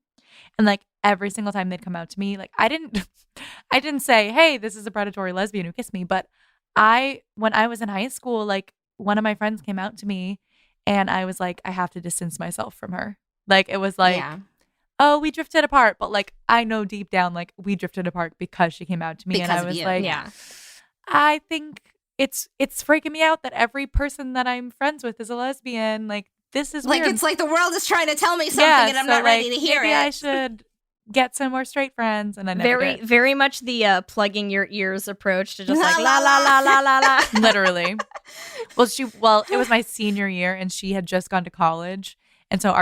And like every single time they'd come out to me, like I didn't say, hey, this is a predatory lesbian who kissed me. But when I was in high school, like one of my friends came out to me and I was like, I have to distance myself from her. Like it was like, oh, we drifted apart. But like, I know deep down, like we drifted apart because she came out to me. Because and I of was you, like, yeah. I think it's freaking me out that every person that I'm friends with is a lesbian. Like, this is like weird. it's like the world is trying to tell me something and I'm so, not ready like, to hear maybe it. I should get some more straight friends, and I never did. Very much the plugging your ears approach to just like la la la la la la. Literally. Well, it was my senior year, and she had just gone to college, and so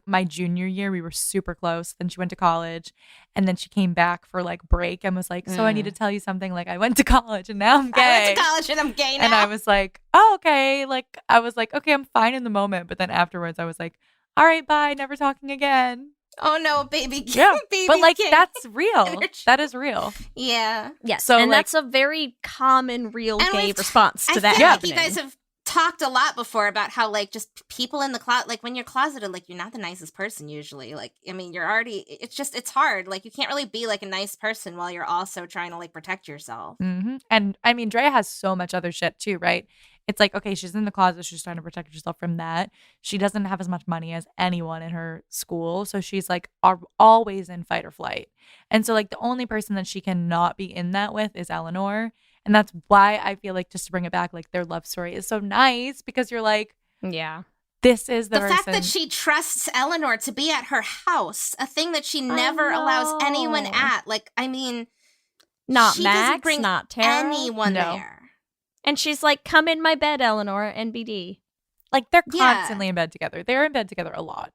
my junior year we were super close. Then she went to college, and then she came back for like break and was like, so I need to tell you something. Like I went to college and now I'm gay. I went to college and I'm gay now. And I was like, oh, okay. Like I was like, okay, I'm fine in the moment, but then afterwards I was like, all right, bye, never talking again. Oh no, baby. Yeah, baby but like gay. that's real. Energy. That is real. Yeah. Yes, So, and like- that's a very common real And gay we've- response to I that feel like happening. you guys have talked a lot before about how like just people in the closet, like when you're closeted, like you're not the nicest person usually. Like, I mean, you're already, it's hard. Like you can't really be like a nice person while you're also trying to like protect yourself. Mm-hmm. And I mean, Drea has so much other shit too, right? It's like, okay, she's in the closet. She's trying to protect herself from that. She doesn't have as much money as anyone in her school. So she's like always in fight or flight. And so like the only person that she cannot be in that with is Eleanor. And that's why I feel like, just to bring it back, like their love story is so nice, because you're like, yeah, this is the fact person. that she trusts Eleanor to be at her house, a thing that she never allows anyone at. Like, I mean, not she doesn't Max, bring not Tara, anyone No. there. and she's like, "Come in my bed, Eleanor." NBD, Like they're Yeah. constantly in bed together. They're in bed together a lot.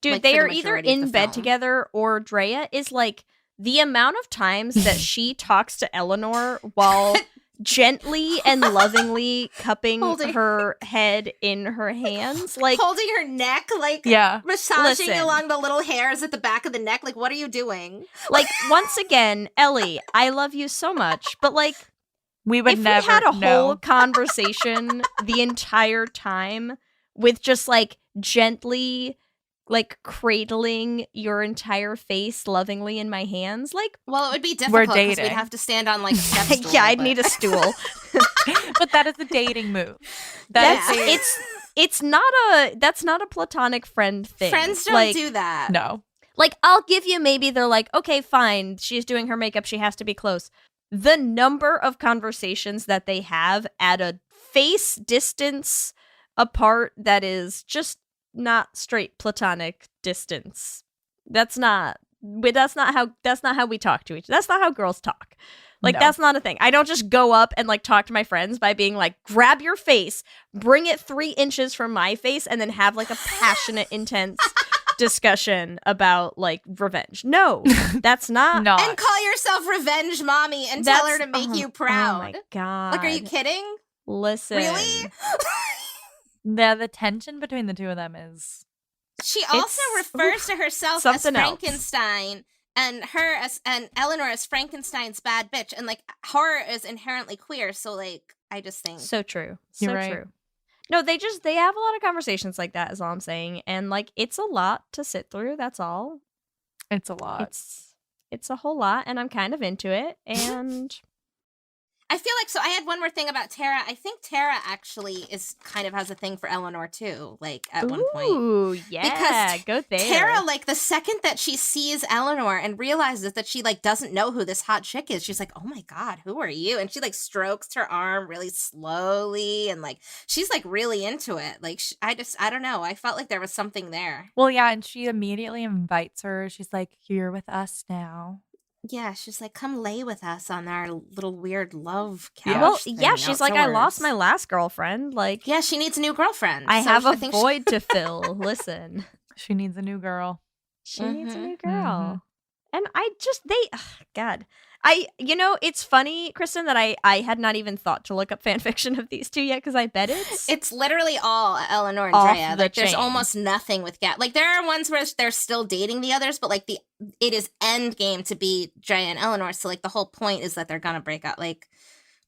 dude. Like, they for the are either majority of in the bed film. together, or Drea is like the amount of times that she talks to Eleanor while gently and lovingly cupping Holding- her head in her hands, like Holding her neck, like Yeah. massaging Listen. along the little hairs at the back of the neck. Like, what are you doing? like once again, Ellie, I love you so much, but like We would if never we had a know. whole conversation the entire time with just like gently like cradling your entire face lovingly in my hands, like Well, it would be We're difficult because we'd dating. have to stand on like a step stool. yeah, I'd but- need a stool. But that is a dating move. That's Yeah. that's not a platonic friend thing. Friends don't like, do that. No. Like, I'll give you maybe they're like, okay, fine, she's doing her makeup, she has to be close. The number of conversations that they have at a face distance apart that is just not straight platonic distance. That's not how we talk to each other. That's not how girls talk. Like, No. that's not a thing. I don't just go up and like talk to my friends by being like, grab your face, bring it 3 inches from my face, and then have like a passionate, intense discussion about like revenge. No, that's not. Not. And call yourself revenge mommy and tell her to make you proud. Oh my god! Like, are you kidding? Listen, Really? The tension between the two of them is She also It's- refers to herself as something else. Frankenstein and her as and Eleanor as Frankenstein's bad bitch, and like horror is inherently queer, so like I just think so true. So You're right. true. No, they have a lot of conversations like that, is all I'm saying, and like it's a lot to sit through. That's all. it's a lot. It's a whole lot, and I'm kind of into it. And I feel like, so I had one more thing about Tara. I think Tara actually is kind of has a thing for Eleanor too, like at one point. Ooh, yeah, Because go there. Tara, like the second that she sees Eleanor and realizes that she like doesn't know who this hot chick is, she's like, oh my God, who are you? And she like strokes her arm really slowly and like, she's like really into it. Like, I don't know. I felt like there was something there. Well, yeah, and she immediately invites her. She's like, you're with us now. Yeah, she's like, come lay with us on our little weird love couch. Well, thing yeah, she's like, I outdoors." lost my last girlfriend. Like, Yeah, she needs a new girlfriend. I So have a I think void to fill. Listen, She needs a new girl. she needs a new Mhm. girl. And God. It's funny, Kristen, that I had not even thought to look up fan fiction of these two yet because I bet It's literally all Eleanor and Off Drea. the Like, there's chain. almost nothing with Gab. Like, there are ones where they're still dating the others, but like it is end game to be Drea and Eleanor. So like the whole point is that they're gonna break up. Like,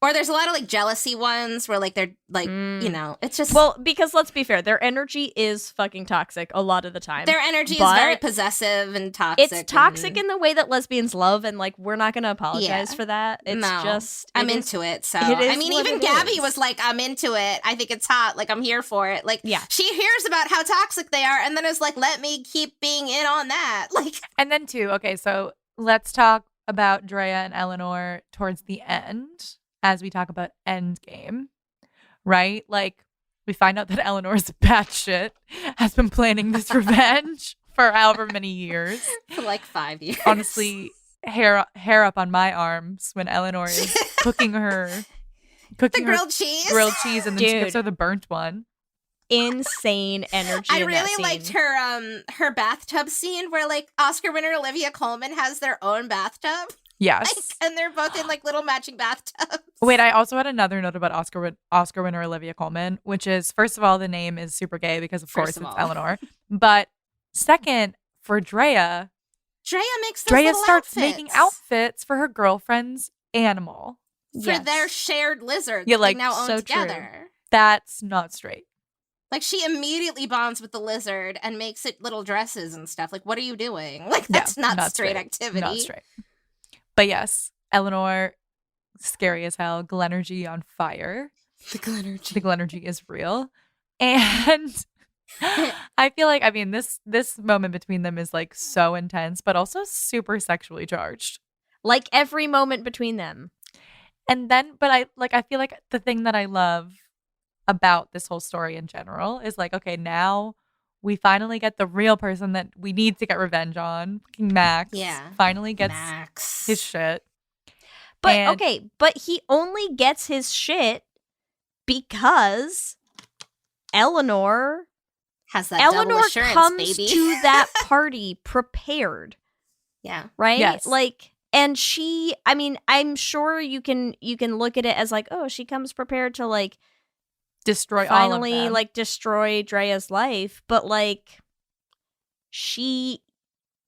or there's a lot of like jealousy ones where like they're like, it's just Well, because let's be fair, their energy is fucking toxic a lot of the time. their energy is but very possessive and toxic. It's toxic and, in the way that lesbians love, and like we're not gonna apologize Yeah. for that. It's no, just I'm it is- into it. So it is I mean, what even it Gabby is. was like, I'm into it. I think it's hot. Like, I'm here for it. Like, Yeah. she hears about how toxic they are and then is like, let me keep being in on that. Like, And then too, okay, so let's talk about Drea and Eleanor towards the end as we talk about Endgame, right? Like, we find out that Eleanor's batshit, has been planning this revenge for however many years. for like 5 years. Honestly, hair up on my arms when Eleanor is cooking the her grilled cheese. grilled cheese and then she Dude. gives her the burnt one. insane energy. I in that really scene. liked her bathtub scene where like Oscar winner Olivia Colman has their own bathtub. Yes. Like, and they're both in like little matching bathtubs. Wait, I also had another note about Oscar winner Olivia Colman, which is, first of all, the name is super gay because, of course, First of it's all. Eleanor. But second, for Drea Drea makes starts making outfits for her girlfriend's animal. for Yes. their shared lizard. Yeah, that like, they now own so true. together. That's not straight. Like, she immediately bonds with the lizard and makes it little dresses and stuff. Like, what are you doing? Like, Yeah, that's not straight activity. Not straight. But yes, Eleanor, scary as hell. Glenergy on fire. The Glenergy. The Glenergy is real. And I feel like, I mean, this moment between them is like so intense, but also super sexually charged. Like every moment between them. And then, but I feel like the thing that I love about this whole story in general is like, okay, now we finally get the real person that we need to get revenge on. Fucking Max. Yeah. Finally gets Max. his shit. But And- okay, but he only gets his shit because Eleanor Has that double Eleanor assurance, comes baby. to that party prepared, Yeah. right? Yes. Like, and she, I mean, I'm sure you can look at it as like, oh, she comes prepared to like Destroy all of finally them. like destroy Drea's life, but like she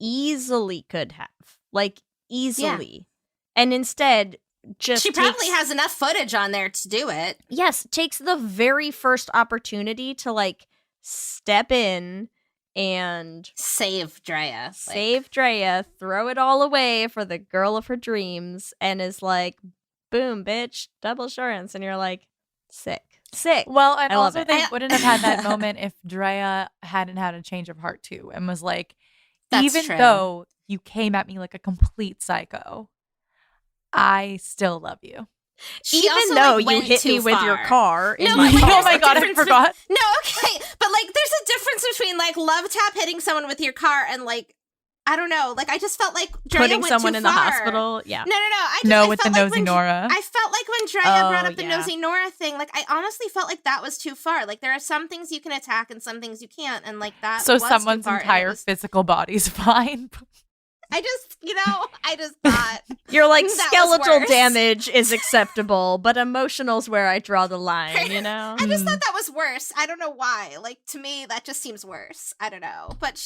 easily could have, like easily, and instead just She probably takes- has enough footage on there to do it. yes, takes the very first opportunity to like step in and Save Drea. Like, save Drea, throw it all away for the girl of her dreams, and is like, boom, bitch, double assurance. And you're like, sick. Well, and I love also it. they wouldn't have had that moment if Drea hadn't had a change of heart too and was like, That's even true. though you came at me like a complete psycho, I still love you. She Even also, though like, you went hit me too with your far. car in No, my but, like, car. Oh my there's a God, I difference forgot. No, okay. But like there's a difference between like love tap hitting someone with your car and like I don't know. Like I just felt like Drea Putting went someone too in the far. hospital. Yeah. No. I No, with felt the like nosy when- Nora. I felt like when Drea Oh, brought up the yeah. nosy Nora thing, like I honestly felt like that was too far. Like there are some things you can attack and some things you can't, and like that. So was too someone's far, and it entire was- physical body's fine. I just thought You're like, That was skeletal worse. damage is acceptable, but emotional's where I draw the line, you know? I just thought that was worse. I don't know why. Like to me, that just seems worse. I don't know, but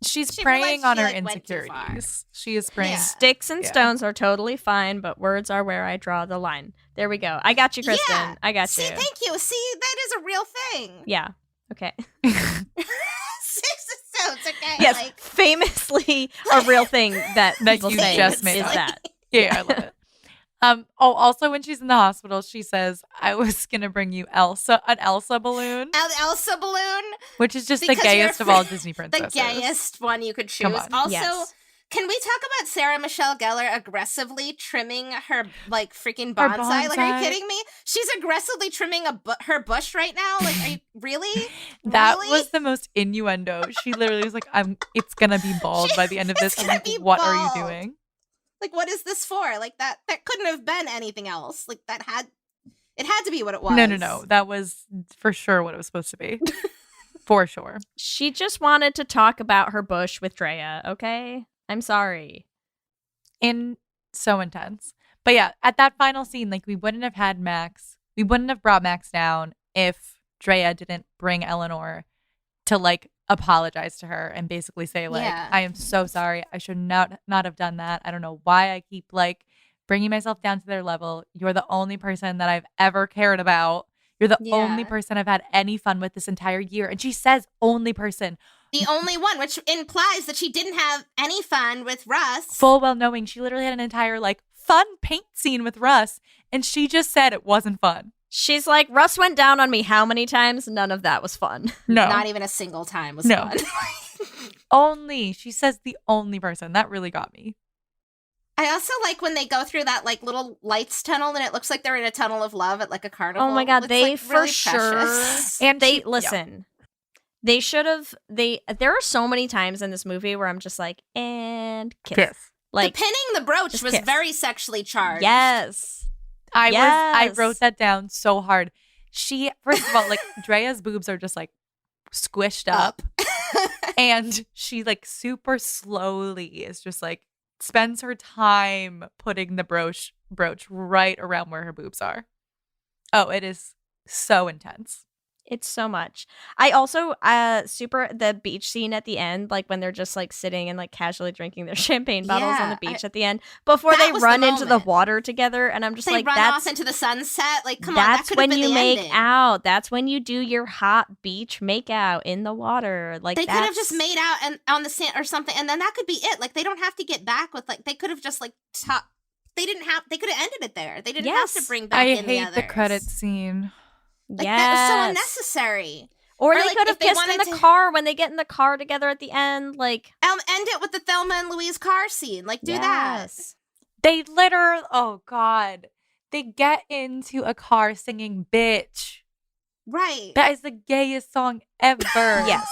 She's She preying realized on she, her like, went too far. insecurities. She is preying. Yeah. Sticks and Yeah. stones are totally fine, but words are where I draw the line. There we go. I got you, Kristen. Yeah. I got See, you. thank you. See, that is a real thing. Yeah. Okay. 6 stones, okay? Yes, Like, famously a real thing that That people you say just is made up. that. Yeah, I love it. Also when she's in the hospital, she says, I was going to bring you an Elsa balloon. An Elsa balloon? Which is just the Because gayest of all Disney the princesses. gayest one you could choose. Come on. Also, Yes. can we talk about Sarah Michelle Gellar aggressively trimming her, like, freaking Her bonsai? Like, are you bonsai. kidding me? She's aggressively trimming her bush right now? Like, are you, really? That Really? was the most innuendo. She literally was like, it's going to be bald by the end of this. It's I'm gonna like, be what are you bald. doing? Like, what is this for? Like, that couldn't have been anything else. Like, it had to be what it was. No. That was for sure what it was supposed to be. For sure. She just wanted to talk about her bush with Drea, okay? I'm sorry. And so intense. But yeah, at that final scene, like, we wouldn't have had Max. We wouldn't have brought Max down if Drea didn't bring Eleanor to, like, apologize to her and basically say, like, Yeah. I am so sorry. I should not have done that. I don't know why I keep, like, bringing myself down to their level. You're the only person that I've ever cared about. You're the only person I've had any fun with this entire year. And she says only person. The only one, which implies that she didn't have any fun with Russ. Full well knowing she literally had an entire, like, fun paint scene with Russ. And she just said it wasn't fun. She's like, Russ went down on me how many times? None of that was fun. No. Not even a single time was No. fun. Only. She says the only person. That really got me. I also like when they go through that, like, little lights tunnel and it looks like they're in a tunnel of love at, like, a carnival. Oh my God, It's, they like, for really sure. precious. And They listen. They should have. There are so many times in this movie where I'm just like, and kiss. Like, the pinning the brooch just was kiss. very sexually charged. Yes. I Yes. wrote that down so hard. She, first of all, like, Drea's boobs are just, like, squished up. And she, like, super slowly is just, like, spends her time putting the brooch right around where her boobs are. Oh, it is so intense. It's so much. I also the beach scene at the end, like when they're just like sitting and like casually drinking their champagne bottles on the beach at the end before that they was run the into the moment. water together, and I'm just They like, run that's off into the sunset. Like, come on, that that's could have when been you the make ending. out. That's when you do your hot beach make out in the water. Like, They could have that's- just made out and on the sand or something, and then that could be it. Like, they don't have to get back with, like, they could have just, like, they could have ended it there. They didn't have to bring back I in the hate others. the credit scene. Like, yes. that was so unnecessary. Or Or, they like, could if have they kissed in wanted the to- car when they get in the car together at the end. Like, End it with the Thelma and Louise car scene. Like, do that. yes. They literally, oh God, they get into a car singing "Bitch." Right. That is the gayest song ever. Yes.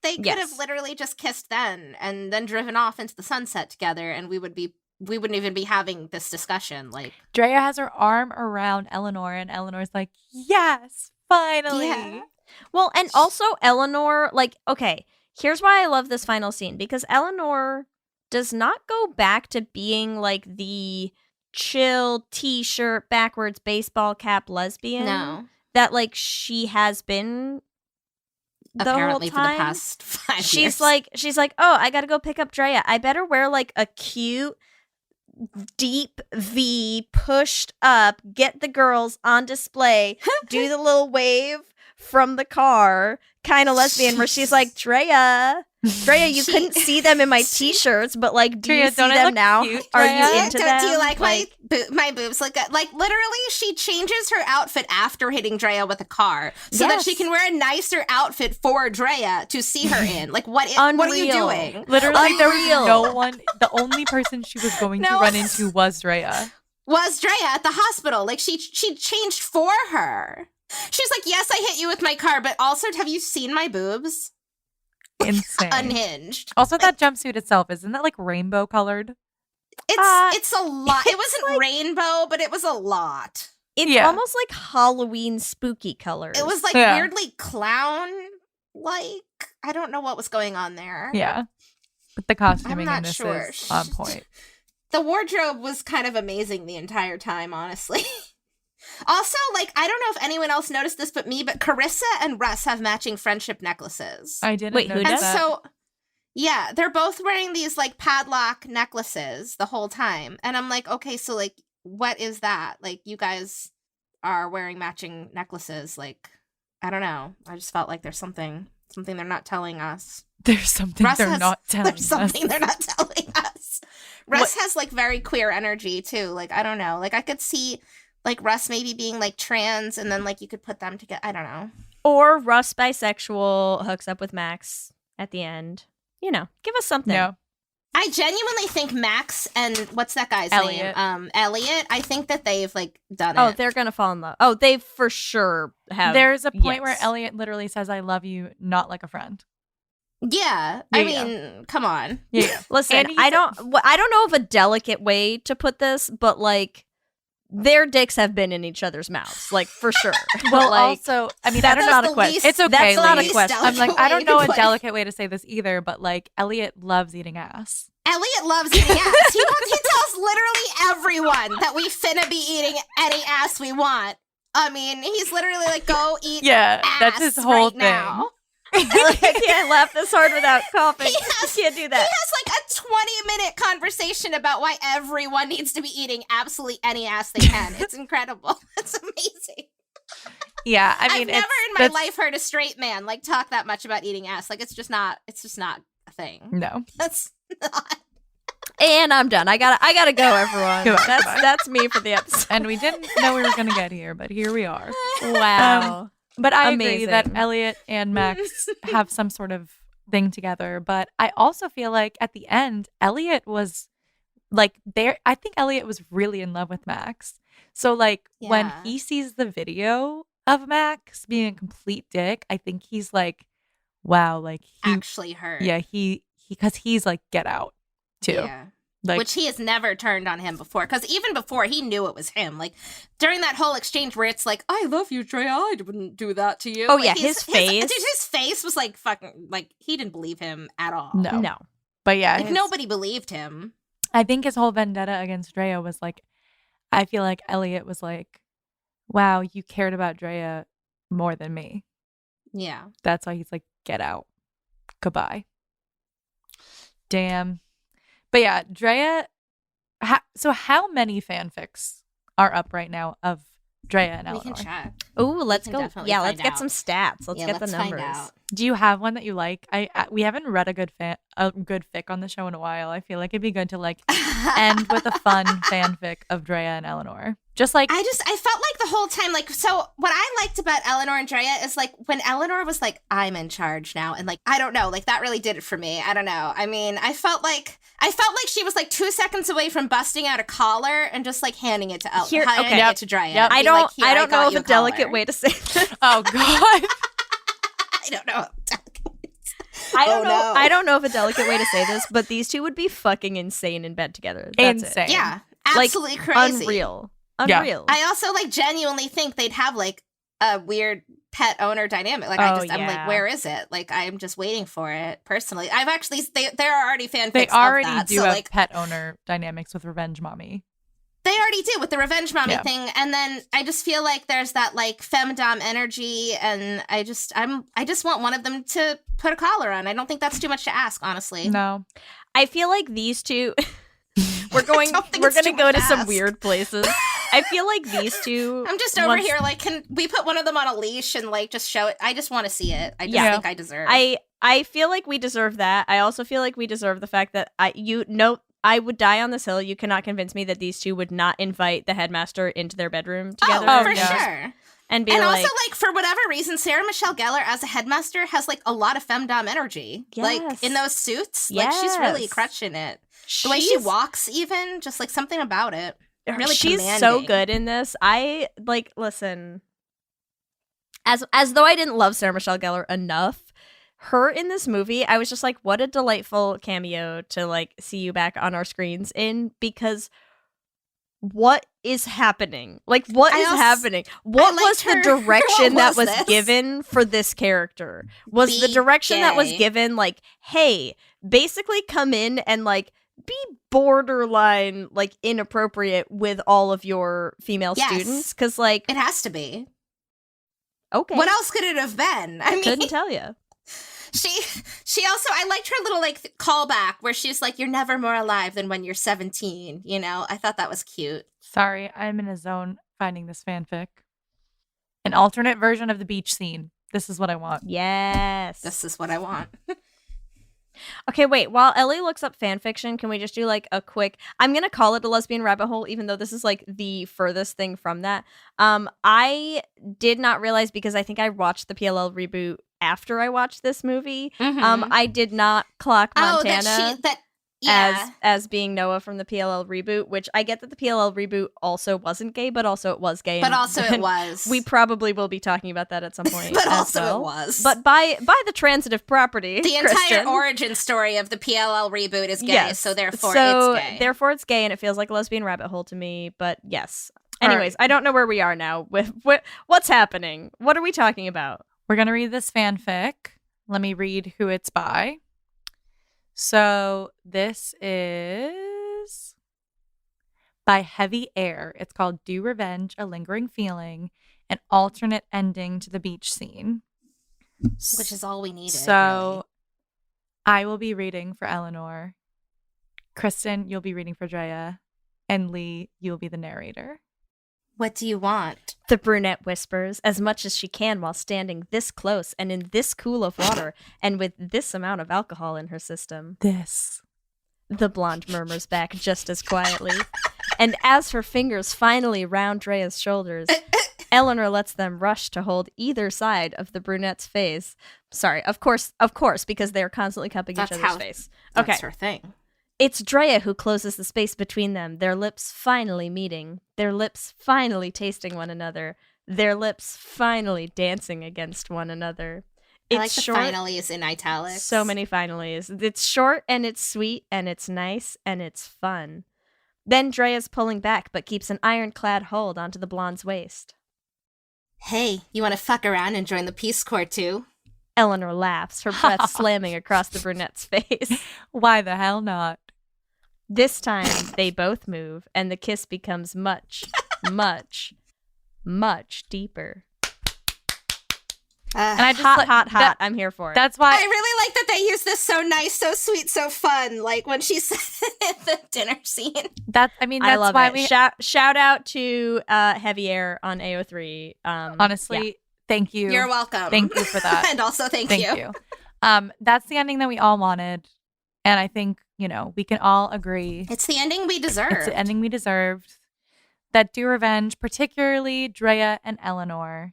They could Yes. have literally just kissed then and then driven off into the sunset together, and we wouldn't even be having this discussion. Like, Drea has her arm around Eleanor, and Eleanor's like, "Yes, finally." Yeah. Well, and also Eleanor, like, okay, here's why I love this final scene, because Eleanor does not go back to being like the chill t-shirt backwards baseball cap lesbian no. that like she has been the Apparently whole for time. the past 5 years. She's like, oh, I gotta go pick up Drea. I better wear like a cute deep V pushed up, get the girls on display, do the little wave from the car, kind of lesbian, where she's like, Drea, you couldn't see them in my t-shirts, but like, do Drea, you see don't I them look now? cute, Are Drea? you into them? Do you like my boobs? Like literally, she changes her outfit after hitting Drea with a car so that she Yes. can wear a nicer outfit for Drea to see her in. Like, what are you Unreal. doing? Literally, there was Unreal. no one. The only person she was going to No run one- into was Drea. Was Drea at the hospital? Like, she changed for her. She's like, yes, I hit you with my car, but also, have you seen my boobs? Insane. Unhinged. Also, that jumpsuit itself, isn't that like rainbow colored? It's a lot. It wasn't rainbow, but it was a lot. It's Yeah. almost like Halloween spooky colors. It was like Yeah. weirdly clown like. I don't know what was going on there. Yeah. But the costuming not in this sure. is on point. The wardrobe was kind of amazing the entire time, honestly. Also, like, I don't know if anyone else noticed this but me, but Carissa and Russ have matching friendship necklaces. I didn't Wait, who notice And does? that. so, yeah, they're both wearing these, like, padlock necklaces the whole time. And I'm like, okay, so, like, what is that? Like, you guys are wearing matching necklaces. Like, I don't know. I just felt like there's something they're not telling us. There's something Russ they're has- not telling There's something us. they're not telling us. Russ has like very queer energy too. Like, I don't know. Like, I could see like Russ maybe being like trans, and then like you could put them together. I don't know. Or Russ bisexual hooks up with Max at the end. You know, give us something. No. I genuinely think Max and what's that guy's Elliot. name? Elliot. I think that they've like done Oh, it. they're gonna fall in love. Oh, they for sure have. There's a point where yes. Elliot literally says, "I love you," not like a friend. Yeah. I mean, come on. Yeah. Listen, And he I said- don't know of a delicate way to put this, but like their dicks have been in each other's mouths, like for sure. Well, like, also, I mean, I that's don't not know. a question. It's okay. That's not a ladies. question. I'm like, I don't Delicate way know to a put it. delicate way to say this either, but like, Elliot loves eating ass. Elliot loves eating ass. He tells literally everyone that we finna be eating any ass we want. I mean, he's literally like, go eat Yeah, ass that's his whole right thing. now. I can't laugh this hard without coughing. He has- I can't do He that. has like a 20-minute conversation about why everyone needs to be eating absolutely any ass they can. It's incredible. It's amazing. Yeah, I mean, I've never in my that's- life heard a straight man like talk that much about eating ass. Like it's just not a thing. No. That's not. And I'm done. I gotta go, everyone. Goodbye, goodbye. That's me for the episode. And we didn't know we were going to get here, but here we are. Wow. But I agree Amazing. that Elliot and Max have some sort of thing together. But I also feel like at the end, Elliot was like there. I think Elliot was really in love with Max. So like when Yeah. he sees the video of Max being a complete dick, I think he's like, wow, like he Actually hurt. yeah, he because he's like, get out too. Yeah. Like, Which he has never turned on him before. Because even before, he knew it was him. Like, during that whole exchange where it's like, I love you, Drea. I wouldn't do that to you. Oh, Like, yeah, his face. Dude, his face was like fucking, like, he didn't believe him at all. No. But yeah, Like, his- nobody believed him. I think his whole vendetta against Drea was like, I feel like Elliot was like, wow, you cared about Drea more than me. Yeah. That's why he's like, get out. Goodbye. Damn. But yeah, Drea. So how many fanfics are up right now of Drea and We Eleanor? can check. Ooh, let's can go. definitely Yeah, find let's get out. some stats. Let's Yeah, get let's the find numbers. out. Do you have one that you like? We haven't read a good fic on the show in a while. I feel like it'd be good to like end with a fun fanfic of Drea and Eleanor. Just like I felt like the whole time, like, so what I liked about Eleanor and Drea is like when Eleanor was like, I'm in charge now. And like, I don't know, like that really did it for me. I don't know. I mean, I felt like she was like 2 seconds away from busting out a collar and just like handing it to Here- handing okay. it to Drea. Yep. I Being like, don't. "Here, I don't got know of you a delicate collar." way to say this. oh god. I don't know. I don't Oh, know. no. I don't know of a delicate way to say this, but these two would be fucking insane in bed together. That's Insane. It. Yeah, Like, absolutely crazy. Unreal. Yeah. Unreal. I also like genuinely think they'd have like a weird pet owner dynamic. Like I'm yeah. like, where is it? Like I'm just waiting for it. Personally, I've actually there are already fanfics. They already of that, do so, have like, pet owner dynamics with Revenge Mommy. They already do with the Revenge Mommy Yeah. thing, and then I just feel like there's that like femdom energy, and I just want one of them to put a collar on. I don't think that's too much to ask, honestly. No. I feel like these two. We're going. don't think We're it's going too to go much to to some ask. weird places. I feel like these two. I'm just over once- here like, can we put one of them on a leash and like just show it? I just want to see it. I just Yeah. think I deserve. I feel like we deserve that. I also feel like we deserve the fact that I would die on this hill. You cannot convince me that these two would not invite the headmaster into their bedroom together. Oh, for no. sure. And be And like, also, like, for whatever reason, Sarah Michelle Gellar as a headmaster has, like, a lot of femdom energy. Yes. Like, in those suits. Like, she's really Yes. crushing it. The way she she's- walks, even, just, like, something about it. Really she's so commanding. good in this. I like listen. As though I didn't love Sarah Michelle Gellar enough, her in this movie, I was just like, what a delightful cameo to like see you back on our screens in, because what is happening? Like, what I is also- happening? What liked was the her- direction what that was was this? given for this character? Was the Be direction that was gay. given like, hey, basically come in and like be borderline like inappropriate with all of your female Yes. students? Because like, It has to be. okay, What else could it have been? I mean, couldn't tell you. she also, I liked her little, like, callback where she's like, you're never more alive than when you're 17, you know? I thought that was cute. Sorry, I'm in a zone finding this fanfic. An alternate version of the beach scene. This is what I want. Yes. This is what I want. Okay, wait. While Ellie looks up fan fiction, can we just do like a quick? I'm gonna call it a lesbian rabbit hole, even though this is like the furthest thing from that. I did not realize because I think I watched the PLL reboot after I watched this movie. I did not clock Montana. As being Noah from the PLL reboot, which I get that the PLL reboot also wasn't gay, but also it was gay. But also it was. We probably will be talking about that at some point. But as also well. it was. But by the transitive property, the entire origin story of the PLL reboot is gay, so therefore it's gay. Therefore it's gay, and it feels like a lesbian rabbit hole to me. But yes. Anyways, I don't know where we are now with what's happening. What are we talking about? We're gonna read this fanfic. Let me read who it's by. So this is by Heavy Air. It's called Do Revenge, A Lingering Feeling, an alternate ending to the beach scene. Which is all we needed. So really. I will be reading for Eleanor. Kristin, you'll be reading for Drea. And Lee, you'll be the narrator. What do you want? The brunette whispers as much as she can while standing this close and in this cool of water and with this amount of alcohol in her system. This. The blonde murmurs back just as quietly. And as her fingers finally round Drea's shoulders, Eleanor lets them rush to hold either side of the brunette's face. Sorry, of course, because they are constantly cupping each other's face. Okay. That's her thing. It's Drea who closes the space between them, their lips finally meeting, their lips finally tasting one another, their lips finally dancing against one another. I like the finalies in italics. So many finalies. It's short and it's sweet and it's nice and it's fun. Then Drea's pulling back but keeps an ironclad hold onto the blonde's waist. Hey, you want to fuck around and join the Peace Corps too? Eleanor laughs, her breath slamming across the brunette's face. Why the hell not? This time, they both move, and the kiss becomes much, much, much deeper. And I just hot. I'm here for it. That's why I really like that they use this so nice, so sweet, so fun. Like when she said the dinner scene. That's I love why it. Shout out to Heavy Air on AO3. Honestly, thank you. You're welcome. Thank you for that. And also thank you. That's the ending that we all wanted. And I think, we can all agree. It's the ending we deserved. It's the ending we deserved. That Do Revenge, particularly Drea and Eleanor,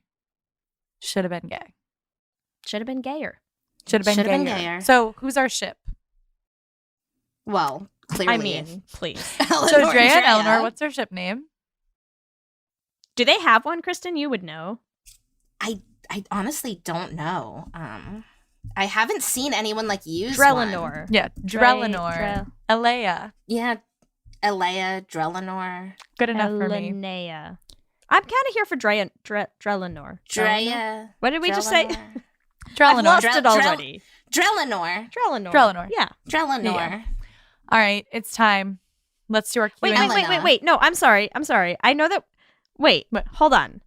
should have been gay. Should have been gayer. Should have been gayer. So who's our ship? Well, clearly. I mean, please. So Drea and Eleanor, what's their ship name? Do they have one, Kristin? You would know. I honestly don't know. I haven't seen anyone use Drelinor. one. Yeah, Drelinor. Alea. Yeah, Alea, Drelinor. Good enough for me. Linnea. I'm kind of here for Drelinor. Drea. What did we just say? Drelinor. I've lost it already. Drelinor. Yeah. Drelinor. Yeah. All right, it's time. Let's do our Q&A. Wait. No, I'm sorry. I know that. Wait, hold on.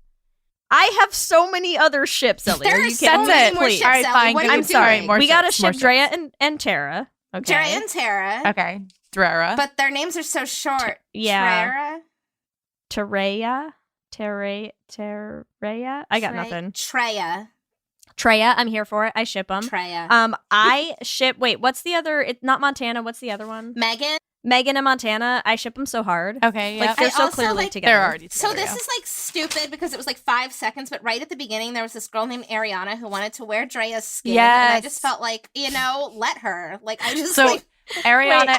I have so many other ships, Ellie. There are you so kidding many me? more ships, All right, fine. Ellie. I'm sorry. More we ships, got to ship more Drea ships. and Tara. Okay. Drea and Tara. Okay. Drera. But their names are so short. Yeah. Terea. I got nothing. Treya. I'm here for it. I ship them. Treya. I ship. Wait, what's the other? It's not Montana. What's the other one? Megan and Montana. I ship them so hard. Okay, yeah. They're so clearly together. They're already together. So this is stupid because it was 5 seconds, but right at the beginning there was this girl named Ariana who wanted to wear Drea's skin. Yes. And I just felt let her. Ariana Wait,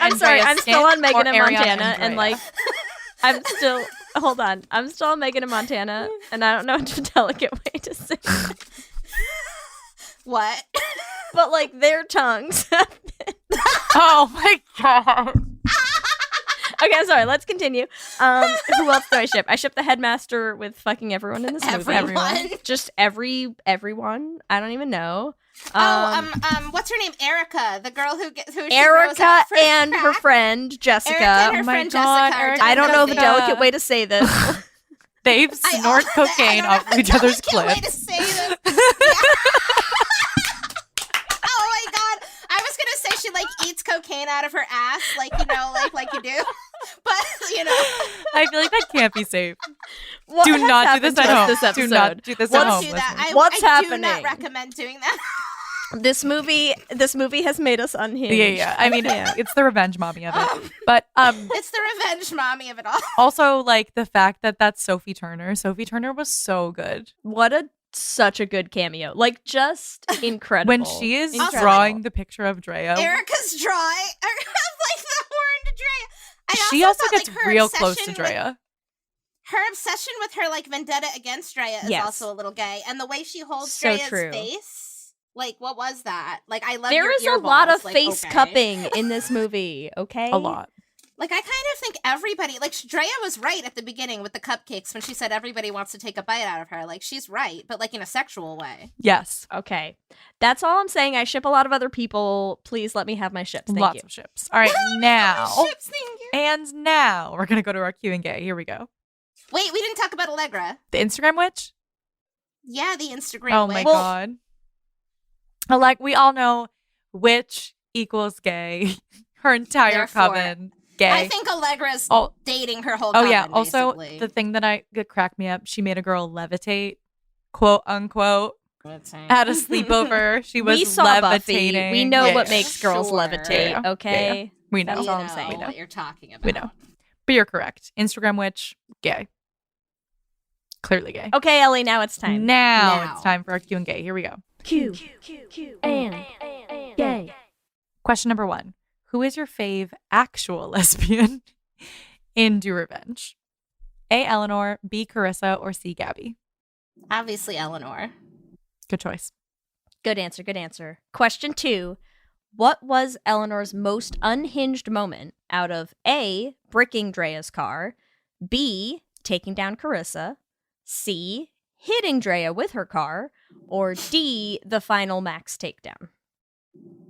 and sorry, Drea's I'm still on Megan and Ariana Montana and I'm still hold on. I'm still on Megan and Montana and I don't know what a delicate way to say that. What? But their tongues. Oh my god. Okay, sorry. Let's continue. Who else do I ship? I ship the headmaster with fucking everyone in this movie. Everyone. Just everyone. I don't even know. What's her name? Erica, the girl who Erica and her friend Jessica. Erica and her God, friend Jessica. Erica I don't know the Jessica. delicate way to say this. They snort cocaine off each other's clips. Way to say this. Oh my god! I was gonna say she eats cocaine out of her ass, like you do. But I feel like that can't be safe. What Do has not do happened this to at us home. This episode? Do not do this at home. Don't do that. listeners. What's I happening? do not recommend doing that. This movie has made us unhinged. Yeah. I mean, it's the revenge mommy of it. But It's the revenge mommy of it all. also, like, the fact that that's Sophie Turner. Sophie Turner was so good. Such a good cameo. Like, just incredible. When she is Incredible. drawing the picture of Drea. Erica's drawing like the horned Drea. She also thought, gets like, her real close to obsession Drea. Her obsession with her like vendetta against Drea is Yes. also a little gay, and the way she holds So Drea's true. face, like what was that? Like I love There your is a ear lot balls. of Like, face okay. cupping in this movie, okay? A lot. Like I kind of think everybody, like Drea was right at the beginning with the cupcakes when she said everybody wants to take a bite out of her. Like she's right, but like in a sexual way. Yes. Okay. That's all I'm saying. I ship a lot of other people. Please let me have my ships. Thank Lots you. of ships. All right, now. Ships, thank you. And now we're going to go to our Q&A. Here we go. Wait, we didn't talk about Allegra. The Instagram witch? Yeah, the Instagram. Oh my witch. God. Like, we all know witch equals gay. Her entire Therefore, coven, gay. I think Allegra's Oh. dating her whole. Oh yeah. coven, Also, basically. the thing that cracked me up, she made a girl levitate, quote unquote, at a sleepover. She was We saw levitating. Buffy. We know Yeah, what yeah. makes girls Sure. levitate, Yeah. okay? Yeah. We know. That's all I'm saying. We know. what you're talking about. We know. But you're correct. Instagram witch, gay. Clearly gay. Okay, Ellie, now it's time. Now it's time for our Q&A. Here we go. Q and gay. Question number 1. Who is your fave actual lesbian in Do Revenge? A. Eleanor, B. Carissa, or C. Gabby? Obviously, Eleanor. Good choice. Good answer, good answer. Question 2. What was Eleanor's most unhinged moment out of A, bricking Drea's car, B, taking down Carissa, C, hitting Drea with her car, or D, the final Max takedown?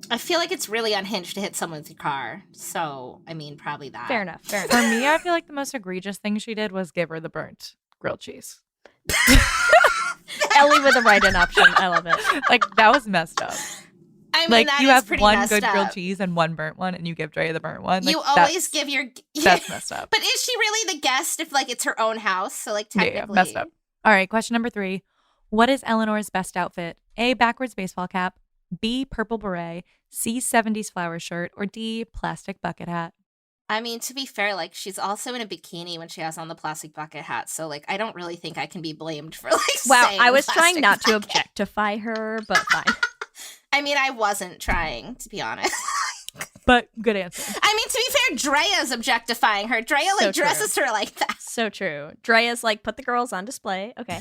I feel like it's really unhinged to hit someone with your car. So, I mean, probably that. Fair enough, fair For enough. me, I feel like the most egregious thing she did was give her the burnt grilled cheese. Ellie with a write-in option. I love it. Like, that was messed up. I mean, Like, that you is have pretty one messed good grilled up. cheese and one burnt one, and you give Drea the burnt one. Like, You always that's- give your... That's messed up. But is she really the guest if, like, it's her own house? So, like, Yeah, technically... messed up. All right, question number 3. What is Eleanor's best outfit? A, backwards baseball cap, B, purple beret, C, 70s flower shirt, or D, plastic bucket hat? I mean, to be fair, like, she's also in a bikini when she has on the plastic bucket hat. So, like, I don't really think I can be blamed for, like, Wow, saying I was trying plastic not to bucket. objectify her, but fine. I mean, I wasn't trying, to be honest. But good answer. I mean, to be fair, Drea's objectifying her. Drea, So like, true. dresses her like that. So true. Drea's like, put the girls on display. Okay.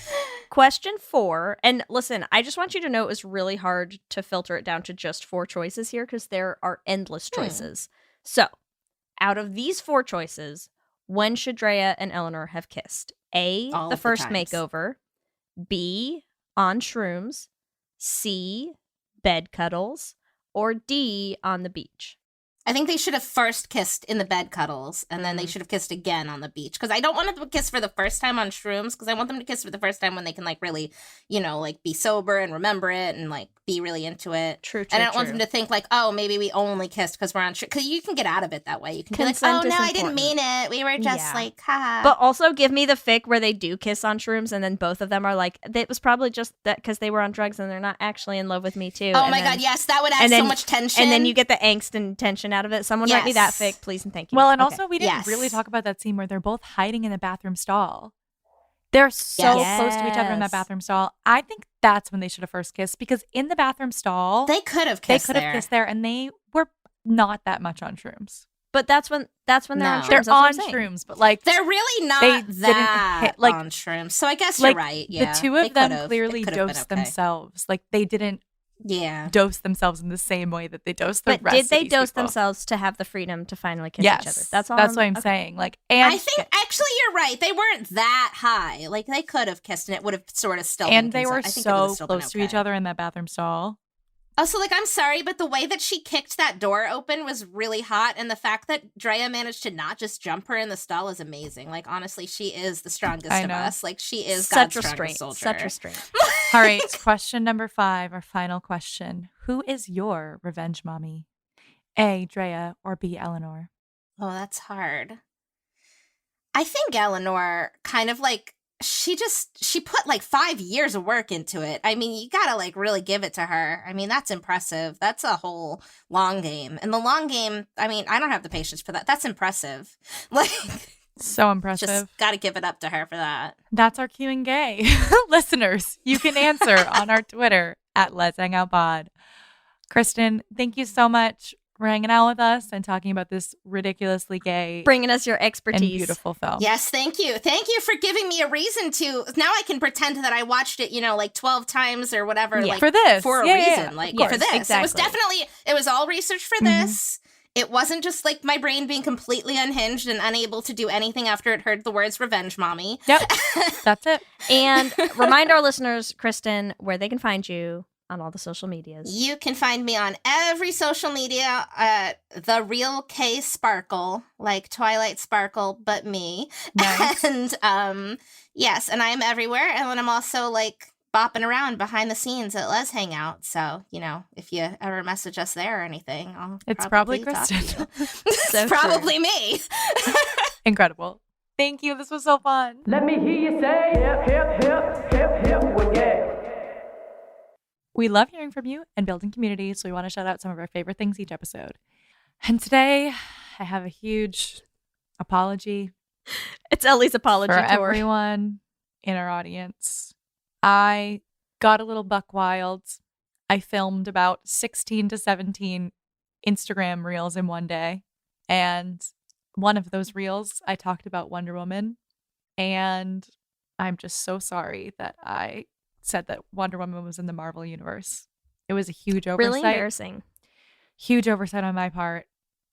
Question 4. And listen, I just want you to know it was really hard to filter it down to just 4 choices here because there are endless choices. So, out of these 4 choices, when should Drea and Eleanor have kissed? A, All the of the first times. makeover. B, on shrooms. C, bed cuddles. Or D, on the beach. I think they should have first kissed in the bed cuddles, and then they should have kissed again on the beach. Because I don't want them to kiss for the first time on shrooms, because I want them to kiss for the first time when they can, like, really, you know, like, be sober and remember it and, like, be really into it. True, And I don't want them to think, like, oh, maybe we only kissed because we're on shrooms. Because you can get out of it that way. You can Consent be is like, oh, no, I didn't important. mean it. We were just, Yeah. like, haha. But also give me the fic where they do kiss on shrooms and then both of them are like, it was probably just that because they were on drugs and they're not actually in love with me too. oh, And my then- God, yes, that would add and so then- much tension. And then you get the angst and tension out of it. Someone write me that Yes. fic, please and thank you. Well, and Okay. also, we didn't Yes. really talk about that scene where they're both hiding in the bathroom stall. They're so Yes. close to each other in that bathroom stall. I think that's when they should have first kissed, because in the bathroom stall, They could have they kissed could have kissed there, and they were not that much on shrooms. But that's when they're on No. shrooms. They're that's what I'm on saying. shrooms, but like They're really not They didn't that hit- like- on shrooms. So I guess like you're right. Yeah, the two They of them could've. clearly It could've been dosed okay. themselves. Like they didn't Yeah. dose themselves in the same way that they dosed the But rest did of they these dose people. themselves to have the freedom to finally kiss Yes, each other? That's all. That's what I'm okay. saying. Like, and I think actually you're right. They weren't that high. Like they could have kissed, and it would have sort of still. and been they were consent. I think it would've so still been close to each okay. other in that bathroom stall. Also, like, I'm sorry, but the way that she kicked that door open was really hot, and the fact that Drea managed to not just jump her in the stall is amazing. Like, honestly, she is the strongest I of know. us. Like, she is Such God's restraint. strongest soldier. Such restraint. All right, question number 5, our final question. Who is your revenge mommy? A, Drea, or B, Eleanor? Oh, that's hard. I think Eleanor kind of like she put like 5 years of work into it. I mean, you gotta like really give it to her. I mean, that's impressive. That's a whole long game. And the long game, I mean, I don't have the patience for that. That's impressive. Like, so impressive. Just gotta give it up to her for that. That's our Q and Gay. Listeners, you can answer on our Twitter at Let's Hang Out Pod. Kristin, thank you so much for hanging out with us and talking about this ridiculously gay, bringing us your expertise, and beautiful film. Yes, thank you. Thank you for giving me a reason to. Now I can pretend that I watched it, like 12 times or whatever. Yeah. Like, for this. For a reason. Like, yes, for this. Exactly. It was all research for this. It wasn't just like my brain being completely unhinged and unable to do anything after it heard the words revenge mommy. Yep. That's it. And remind our listeners, Kristin, where they can find you on all the social medias. You can find me on every social media at The Real K Sparkle, like Twilight Sparkle, but me. Nice. And yes, and I'm everywhere. And then I'm also like bopping around behind the scenes at Les Hangout. So, if you ever message us there or anything, it's probably talk to Kristin. you. It's probably me. Incredible. Thank you. This was so fun. Let me hear you say hip, hip, hip, hip, hip, well, yeah. We love hearing from you and building community, so we want to shout out some of our favorite things each episode. And today, I have a huge apology. It's Ellie's apology for tour. Everyone in our audience. I got a little buck wild. I filmed about 16 to 17 Instagram reels in one day. And one of those reels, I talked about Wonder Woman. And I'm just so sorry that I said that Wonder Woman was in the Marvel universe. It was a huge oversight. Really embarrassing. Huge oversight on my part.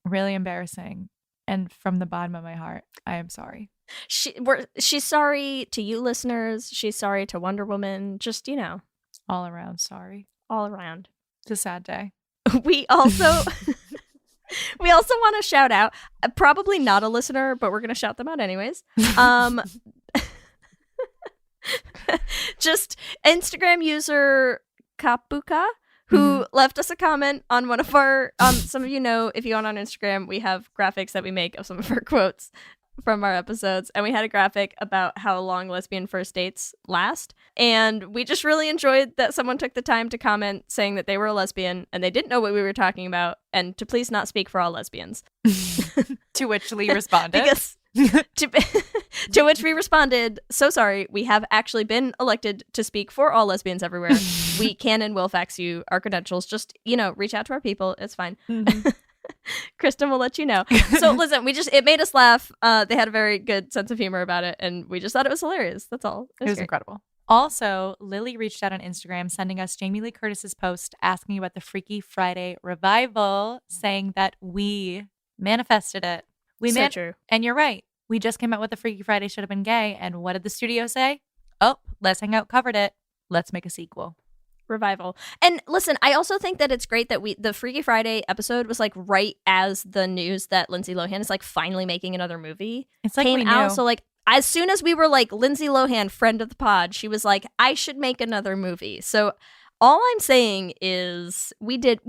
Really embarrassing. And from the bottom of my heart, I am sorry. She's sorry to you listeners. She's sorry to Wonder Woman. Just, all around sorry. All around. It's a sad day. We also want to shout out, probably not a listener, but we're going to shout them out anyways. Just Instagram user Kapuka, who left us a comment on one of our, some of you know, if you go on Instagram, we have graphics that we make of some of our quotes from our episodes. And we had a graphic about how long lesbian first dates last. And we just really enjoyed that someone took the time to comment saying that they were a lesbian and they didn't know what we were talking about and to please not speak for all lesbians. To which Lee responded. Because to which we responded, so sorry, we have actually been elected to speak for all lesbians everywhere. We can and will fax you our credentials. Just, reach out to our people. It's fine. Kristin will let you know. So listen, it made us laugh. They had a very good sense of humor about it, and we just thought it was hilarious. That's all. It was incredible. Also, Lily reached out on Instagram, sending us Jamie Lee Curtis's post asking about the Freaky Friday revival, saying that we manifested it. True. And you're right. We just came out with the Freaky Friday Should Have Been Gay. And what did the studio say? Oh, Let's Hang Out covered it. Let's make a sequel. Revival. And listen, I also think that it's great that the Freaky Friday episode was like right as the news that Lindsay Lohan is like finally making another movie. It's like came out. So like as soon as we were like Lindsay Lohan, friend of the pod, she was like, I should make another movie. So all I'm saying is we did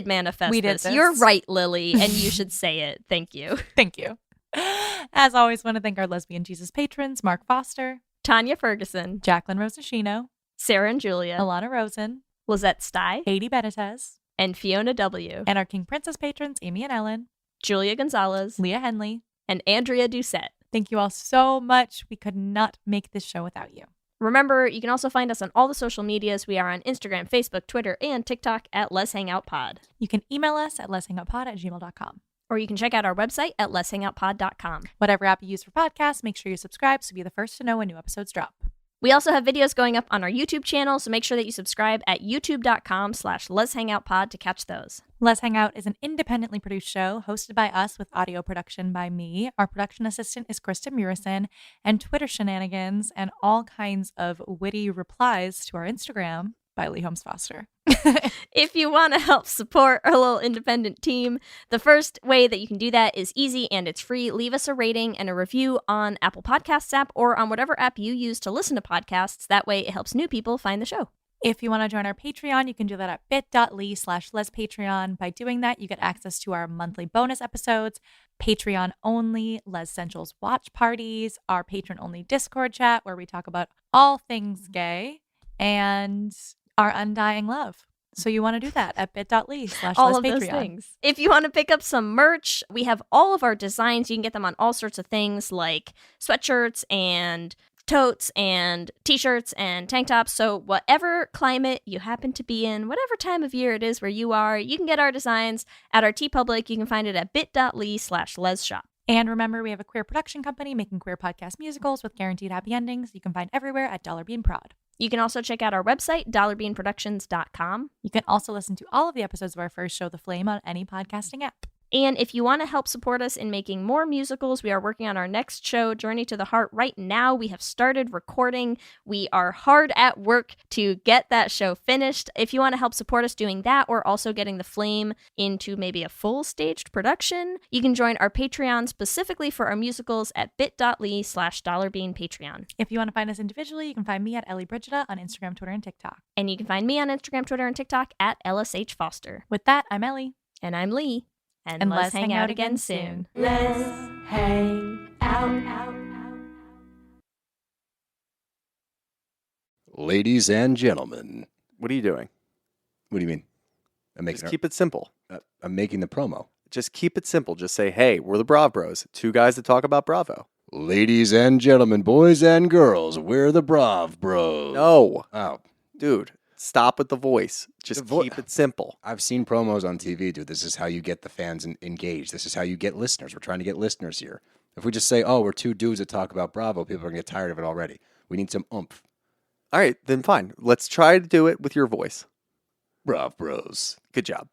manifest this. You're right, Lily, and you should say it. Thank you. Thank you. As always, want to thank our Lesbian Jesus patrons, Mark Foster, Tanya Ferguson, Jacqueline Rosashino, Sarah and Julia, Alana Rosen, Lizette Stye, Katie Benitez, and Fiona W. And our King Princess patrons, Amy and Ellen, Julia Gonzalez, Leah Henley, and Andrea Doucette. Thank you all so much. We could not make this show without you. Remember, you can also find us on all the social medias. We are on Instagram, Facebook, Twitter, and TikTok at Let's Hang Out Pod. You can email us at letshangoutpod@gmail.com. Or you can check out our website at letshangoutpod.com. Whatever app you use for podcasts, make sure you subscribe so you'll be the first to know when new episodes drop. We also have videos going up on our YouTube channel, so make sure that you subscribe at youtube.com/letshangoutpod to catch those. Let's Hang Out is an independently produced show hosted by us with audio production by me. Our production assistant is Kristin Murison, and Twitter shenanigans and all kinds of witty replies to our Instagram by Lee Holmes Foster. If you want to help support our little independent team, the first way that you can do that is easy and it's free. Leave us a rating and a review on Apple Podcasts app or on whatever app you use to listen to podcasts. That way it helps new people find the show. If you want to join our Patreon, you can do that at bit.ly/lespatreon. By doing that, you get access to our monthly bonus episodes, Patreon only, Les Essentials watch parties, our patron only Discord chat where we talk about all things gay, and our undying love. So you want to do that at bit.ly/lespatreon. All of those things. If you want to pick up some merch, we have all of our designs. You can get them on all sorts of things like sweatshirts and totes and t-shirts and tank tops. So whatever climate you happen to be in, whatever time of year it is where you are, you can get our designs at our TeePublic. You can find it at bit.ly/lesshop. And remember, we have a queer production company making queer podcast musicals with guaranteed happy endings. You can find everywhere at Dollar Bean Prod. You can also check out our website, dollarbeanproductions.com. You can also listen to all of the episodes of our first show, The Flame, on any podcasting app. And if you want to help support us in making more musicals, we are working on our next show, Journey to the Heart. Right now, we have started recording. We are hard at work to get that show finished. If you want to help support us doing that, or also getting The Flame into maybe a full staged production, you can join our Patreon specifically for our musicals at bit.ly/dollarbeanpatreon. If you want to find us individually, you can find me at Ellie Brigida on Instagram, Twitter, and TikTok. And you can find me on Instagram, Twitter, and TikTok at LSH Foster. With that, I'm Ellie. And I'm Lee. And let's hang out again soon. Let's hang out. Ladies and gentlemen. What are you doing? What do you mean? I'm making Just keep it simple. I'm making the promo. Just keep it simple. Just say, hey, we're the Brav Bros. Two guys that talk about Bravo. Ladies and gentlemen, boys and girls, we're the Brav Bros. No. Oh. Dude, stop with the voice. Just keep it simple. I've seen promos on TV, dude. This is how you get the fans engaged. This is how you get listeners. We're trying to get listeners here. If we just say, oh, we're two dudes that talk about Bravo, people are going to get tired of it already. We need some oomph. All right, then fine. Let's try to do it with your voice. Brav Bros. Good job.